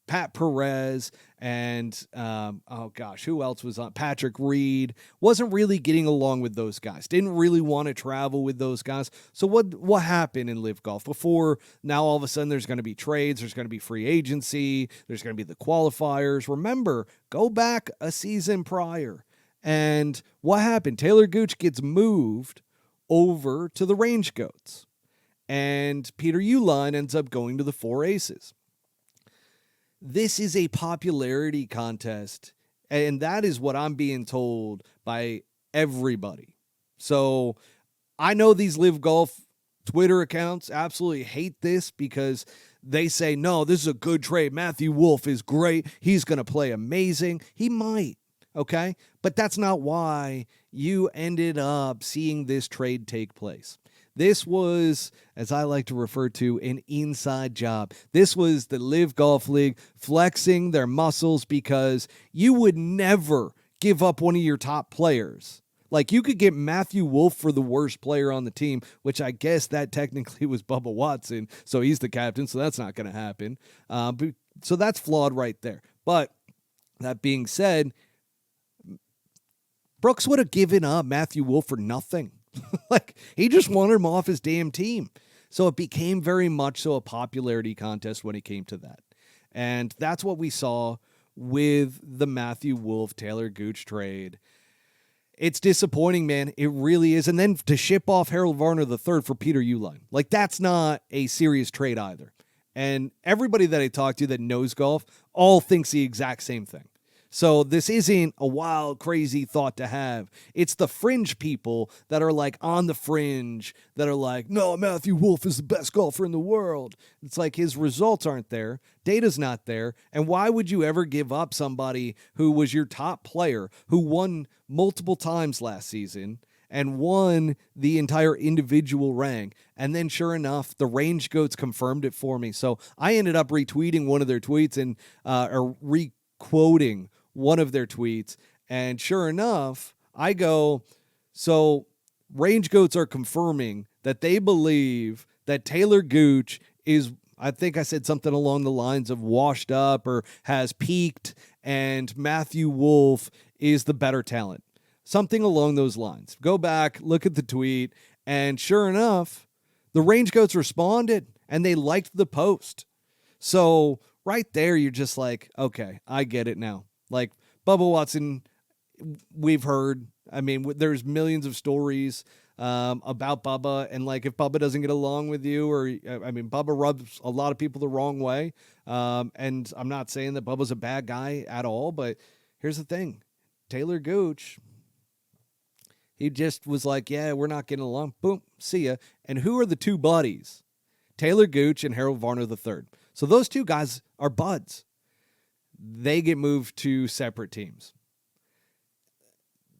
Pat Perez, and who else was on? Patrick Reed. Wasn't really getting along with those guys. Didn't really want to travel with those guys. So what happened in LIV Golf before now? All of a sudden, there's going to be trades. There's going to be free agency. There's going to be the qualifiers. Remember, go back a season prior, and what happened? Taylor Gooch gets moved over to the RangeGoats, and Peter Uihlein ends up going to the Four Aces. This is a popularity contest, and that is what I'm being told by everybody. So I know these LIV Golf Twitter accounts absolutely hate this because they say, no, this is a good trade. Matthew Wolff is great. He's going to play amazing. He might, okay? But that's not why you ended up seeing this trade take place. This was, as I like to refer to, an inside job. This was the LIV Golf League flexing their muscles because you would never give up one of your top players. Like, you could get Matthew Wolff for the worst player on the team, which I guess that technically was Bubba Watson, so he's the captain, so that's not going to happen. So that's flawed right there. But that being said, Brooks would have given up Matthew Wolff for nothing. Like, he just wanted him off his damn team. So it became very much so a popularity contest when it came to that. And that's what we saw with the Matthew Wolff Taylor Gooch trade. It's disappointing, man. It really is. And then to ship off Harold Varner III for Peter Uihlein. Like, that's not a serious trade either. And everybody that I talk to that knows golf all thinks the exact same thing. So this isn't a wild, crazy thought to have. It's the fringe people that are like on the fringe that are like, no, Matthew Wolff is the best golfer in the world. It's like his results aren't there. Data's not there. And why would you ever give up somebody who was your top player, who won multiple times last season and won the entire individual rank? And then sure enough, the RangeGoats confirmed it for me. So I ended up retweeting one of their tweets and or re-quoting one of their tweets, and sure enough, I go, so RangeGoats are confirming that they believe that Taylor Gooch is, I think I said something along the lines of washed up or has peaked, and Matthew Wolff is the better talent. Something along those lines. Go back, look at the tweet, and sure enough, the RangeGoats responded, and they liked the post. So right there, you're just like, okay, I get it now. Like, Bubba Watson, we've heard. I mean, there's millions of stories about Bubba. And, like, if Bubba doesn't get along with you, or, I mean, Bubba rubs a lot of people the wrong way. And I'm not saying that Bubba's a bad guy at all. But here's the thing. Taylor Gooch, he just was like, yeah, we're not getting along. Boom, see ya. And who are the two buddies? Taylor Gooch and Harold Varner III. So those two guys are buds. They get moved to separate teams.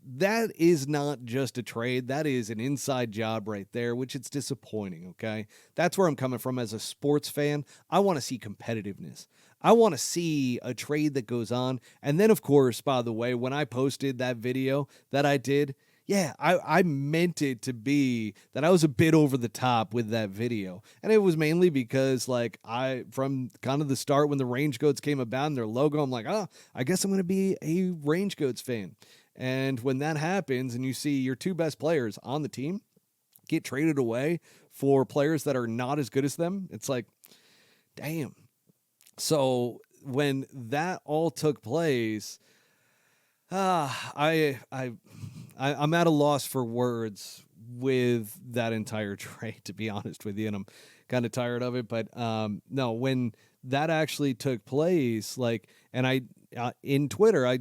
That is not just a trade. That is an inside job right there, which it's disappointing, okay? That's where I'm coming from as a sports fan. I want to see competitiveness. I want to see a trade that goes on. And then, of course, by the way, when I posted that video that I did, yeah, I meant it to be that I was a bit over the top with that video. And it was mainly because, like, from kind of the start when the RangeGoats came about and their logo, I'm like, I guess I'm going to be a RangeGoats fan. And when that happens and you see your two best players on the team get traded away for players that are not as good as them, it's like, damn. So when that all took place, I'm at a loss for words with that entire trade, to be honest with you, and I'm kind of tired of it. But no, when that actually took place, like, and I in Twitter, I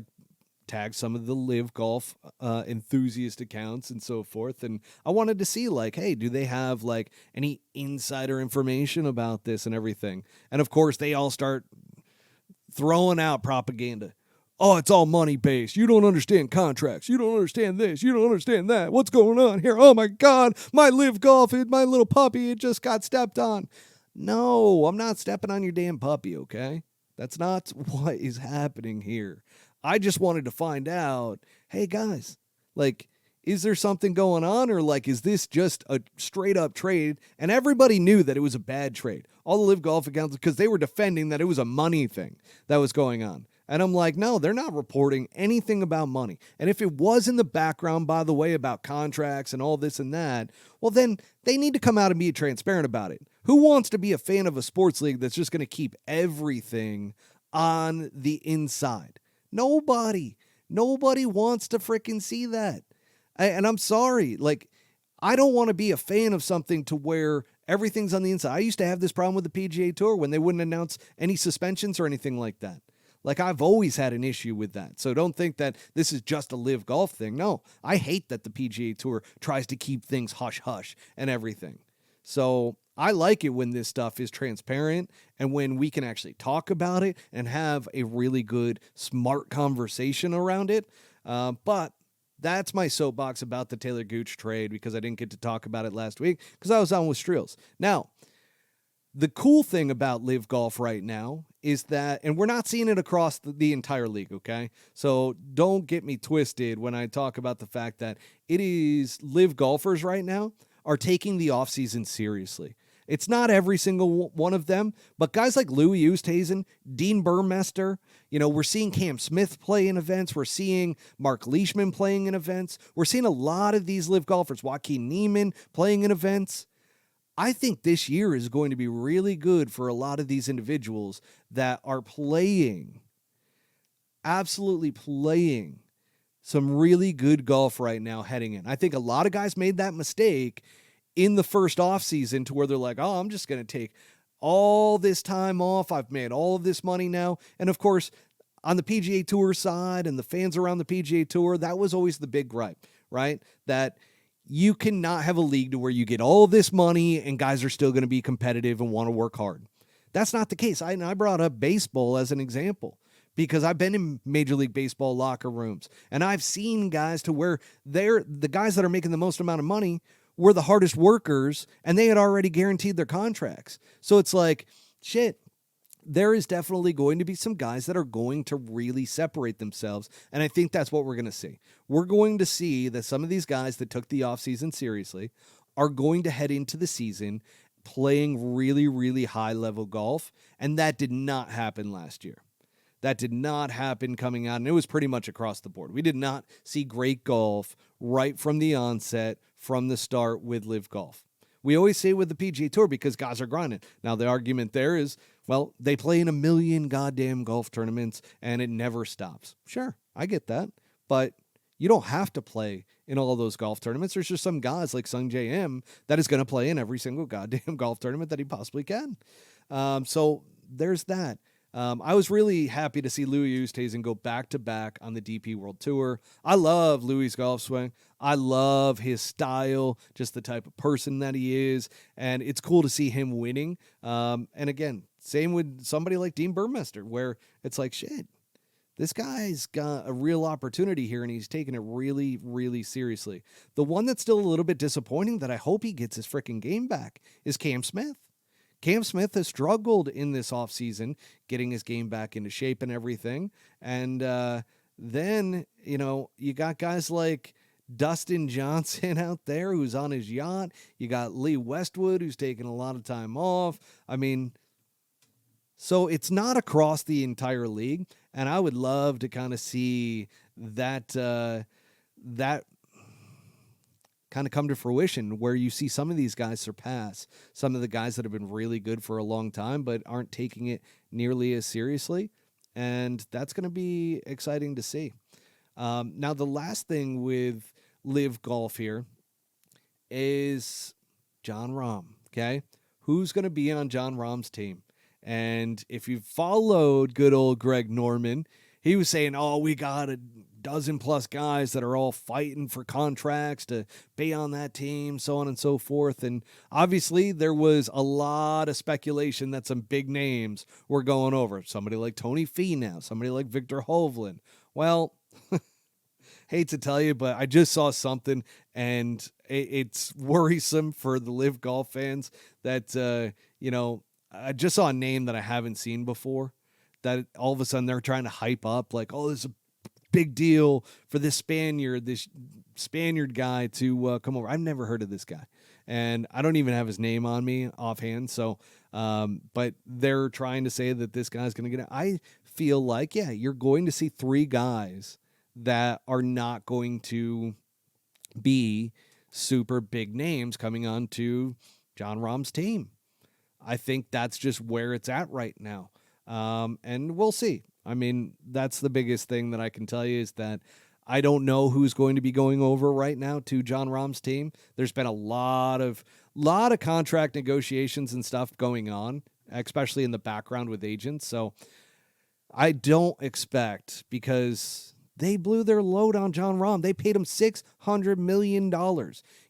tagged some of the LIV Golf enthusiast accounts and so forth, and I wanted to see, like, hey, do they have like any insider information about this and everything? And of course, they all start throwing out propaganda. oh, it's all money based. You don't understand contracts. You don't understand this. You don't understand that. What's going on here? Oh my God, my LIV Golf, my little puppy, it just got stepped on. No, I'm not stepping on your damn puppy, okay? That's not what is happening here. I just wanted to find out, hey guys, like, is there something going on, or like, is this just a straight up trade? And everybody knew that it was a bad trade. All the LIV Golf accounts, because they were defending that it was a money thing that was going on. And I'm like, no, they're not reporting anything about money. And if it was in the background, by the way, about contracts and all this and that, well, then they need to come out and be transparent about it. Who wants to be a fan of a sports league that's just going to keep everything on the inside? Nobody. Nobody wants to freaking see that. And I'm sorry, like, I don't want to be a fan of something to where everything's on the inside. I used to have this problem with the PGA Tour when they wouldn't announce any suspensions or anything like that. Like, I've always had an issue with that. So don't think that this is just a LIV Golf thing. No, I hate that the PGA Tour tries to keep things hush-hush and everything. So I like it when this stuff is transparent and when we can actually talk about it and have a really good, smart conversation around it. But that's my soapbox about the Taylor Gooch trade, because I didn't get to talk about it last week because I was on with Streels. Now, the cool thing about LIV Golf right now is that, and we're not seeing it across the entire league, okay? So don't get me twisted when I talk about the fact that it is LIV golfers right now are taking the offseason seriously. It's not every single one of them, but guys like Louis Oosthuizen, Dean Burmester, we're seeing Cam Smith play in events. We're seeing Mark Leishman playing in events. We're seeing a lot of these LIV golfers, Joaquin Neiman playing in events. I think this year is going to be really good for a lot of these individuals that are playing, absolutely playing some really good golf right now heading in. I think a lot of guys made that mistake in the first offseason to where they're like, oh, I'm just going to take all this time off. I've made all of this money now. And of course, on the PGA Tour side and the fans around the PGA Tour, that was always the big gripe, right? That you cannot have a league to where you get all this money and guys are still going to be competitive and want to work hard. That's not the case. I brought up baseball as an example because I've been in Major League Baseball locker rooms and I've seen guys to where the guys that are making the most amount of money were the hardest workers and they had already guaranteed their contracts. So it's like, shit, there is definitely going to be some guys that are going to really separate themselves. And I think that's what we're going to see. We're going to see that some of these guys that took the offseason seriously are going to head into the season playing really, really high level golf. And that did not happen last year. That did not happen coming out. And it was pretty much across the board. We did not see great golf right from the onset, from the start with LIV Golf. We always say with the PGA Tour because guys are grinding. Now, the argument there is, well, they play in 1 million goddamn golf tournaments and it never stops. Sure, I get that. But you don't have to play in all of those golf tournaments. There's just some guys like Sung J M that is going to play in every single goddamn golf tournament that he possibly can. So there's that. I was really happy to see Louis Oosthuizen go back-to-back on the DP World Tour. I love Louis' golf swing. I love his style, just the type of person that he is, and it's cool to see him winning. And again, same with somebody like Dean Burmester, where it's like, shit, this guy's got a real opportunity here, and he's taking it really, really seriously. The one that's still a little bit disappointing that I hope he gets his freaking game back is Cam Smith. Cam Smith has struggled in this offseason, getting his game back into shape and everything. And then, you got guys like Dustin Johnson out there who's on his yacht. You got Lee Westwood who's taking a lot of time off. I mean, so it's not across the entire league. And I would love to kind of see that kind of come to fruition where you see some of these guys surpass some of the guys that have been really good for a long time but aren't taking it nearly as seriously. And that's going to be exciting to see. Now, the last thing with LIV Golf here is John Rom, okay? Who's going to be on John Rom's team? And if you've followed good old Greg Norman, he was saying, oh, we got to dozen plus guys that are all fighting for contracts to be on that team, so on and so forth. And obviously there was a lot of speculation that some big names were going over. Somebody like Tony Finau, somebody like Viktor Hovland. Well, hate to tell you, but I just saw something, and it's worrisome for the LIV Golf fans that, I just saw a name that I haven't seen before, that all of a sudden they're trying to hype up like, oh, this is a big deal for this Spaniard guy to come over. I've never heard of this guy, and I don't even have his name on me offhand. So, but they're trying to say that this guy's going to get it. I feel like, yeah, you're going to see 3 guys that are not going to be super big names coming on to John Rahm's team. I think that's just where it's at right now. And we'll see. I mean, that's the biggest thing that I can tell you is that I don't know who's going to be going over right now to John Rahm's team. There's been a lot of contract negotiations and stuff going on, especially in the background with agents. So I don't expect, because they blew their load on John Rahm. They paid him $600 million.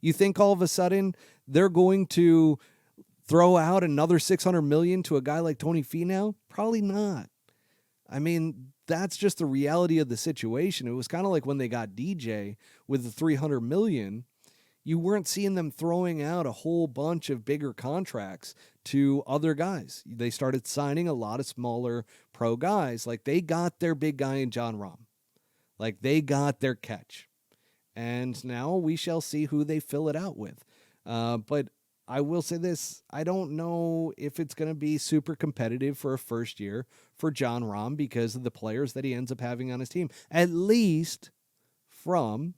You think all of a sudden they're going to throw out another $600 million to a guy like Tony Finau? Probably not. I mean, that's just the reality of the situation. It was kind of like when they got DJ with the $300 million. You weren't seeing them throwing out a whole bunch of bigger contracts to other guys. They started signing a lot of smaller pro guys. Like, they got their big guy in John Rom. Like, they got their catch. And now we shall see who they fill it out with. But I will say this, I don't know if it's going to be super competitive for a first year for John Rahm because of the players that he ends up having on his team, at least from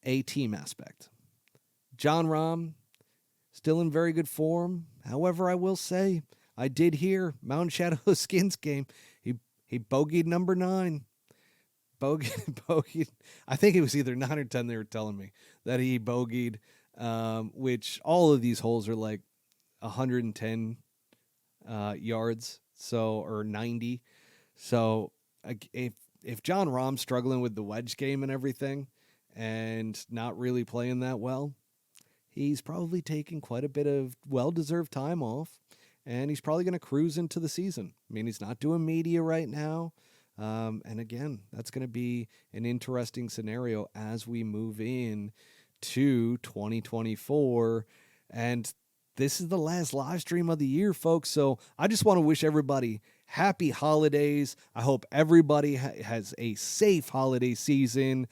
a team aspect. John Rahm, still in very good form. However, I will say, I did hear Mountain Shadow Skins game. He bogeyed number 9. Bogeyed. I think it was either 9 or 10. They were telling me that he bogeyed. Which all of these holes are like 110 yards, or 90. So if John Rahm's struggling with the wedge game and everything and not really playing that well, he's probably taking quite a bit of well-deserved time off, and he's probably going to cruise into the season. I mean, he's not doing media right now. And again, that's going to be an interesting scenario as we move in to 2024, and this is the last live stream of the year, folks. So I just want to wish everybody happy holidays. I hope everybody has a safe holiday season.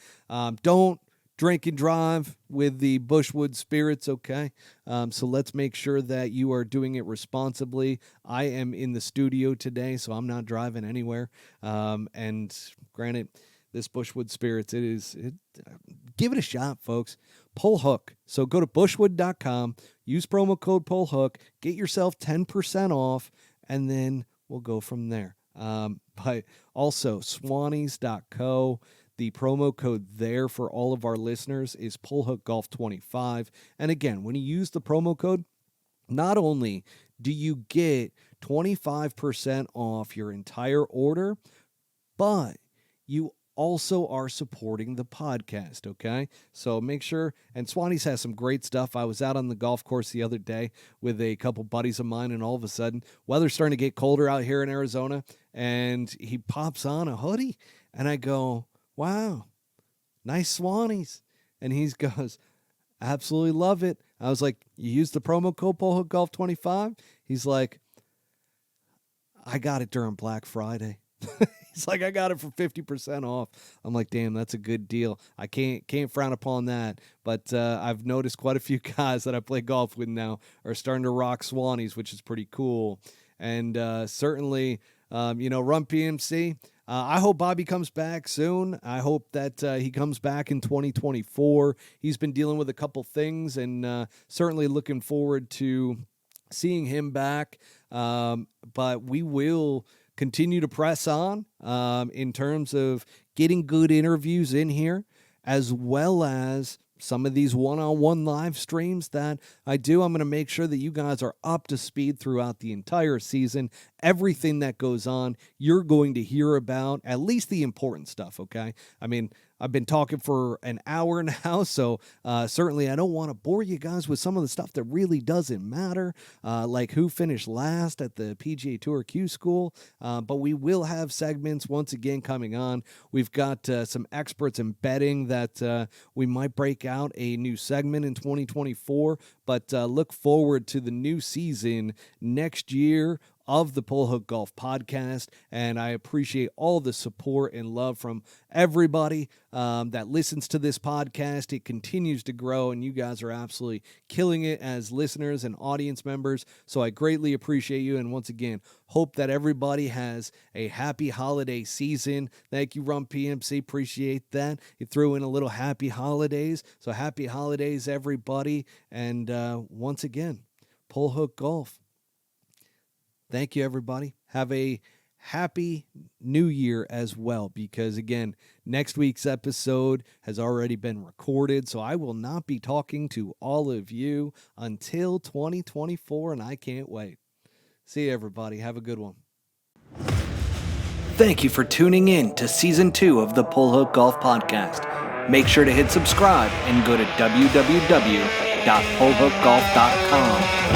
Don't drink and drive with the Bushwood spirits, okay? So let's make sure that you are doing it responsibly. I am in the studio today, so I'm not driving anywhere. And granted, this Bushwood Spirits, give it a shot, folks. Pull Hook. So go to bushwood.com, use promo code Pull Hook, get yourself 10% off, and then we'll go from there. But also, Swannies.co. The promo code there for all of our listeners is PullHookGolf25. And again, when you use the promo code, not only do you get 25% off your entire order, but you also are supporting the podcast, okay? So make sure, and Swannies has some great stuff. I was out on the golf course the other day with a couple buddies of mine, and all of a sudden, weather's starting to get colder out here in Arizona, and he pops on a hoodie, and I go, wow, nice Swannies. And he goes, absolutely love it. I was like, you used the promo code PullHookGolf25? He's like, I got it during Black Friday. He's like, I got it for 50% off. I'm like, damn, that's a good deal. I can't frown upon that. But I've noticed quite a few guys that I play golf with now are starting to rock Swannies, which is pretty cool. And certainly, Run PMC. I hope Bobby comes back soon. I hope that he comes back in 2024. He's been dealing with a couple things, and certainly looking forward to seeing him back. But we will continue to press on in terms of getting good interviews in here, as well as some of these one-on-one live streams that I do. I'm going to make sure that you guys are up to speed throughout the entire season everything that goes on, you're going to hear about at least the important stuff, okay? I mean, I've been talking for an hour now, so certainly I don't want to bore you guys with some of the stuff that really doesn't matter, like who finished last at the PGA Tour Q School, but we will have segments once again coming on. We've got some experts in betting that we might break out a new segment in 2024, but look forward to the new season next year of the Pull Hook Golf podcast, and I appreciate all the support and love from everybody that listens to this podcast. It continues to grow, and you guys are absolutely killing it as listeners and audience members, so I greatly appreciate you, and once again, hope that everybody has a happy holiday season. Thank you, Rum PMC, appreciate that. You threw in a little happy holidays, so happy holidays, everybody, and once again, Pull Hook Golf. Thank you, everybody. Have a happy new year as well, because, again, next week's episode has already been recorded, so I will not be talking to all of you until 2024, and I can't wait. See you, everybody. Have a good one. Thank you for tuning in to Season 2 of the Pull Hook Golf Podcast. Make sure to hit subscribe and go to www.pullhookgolf.com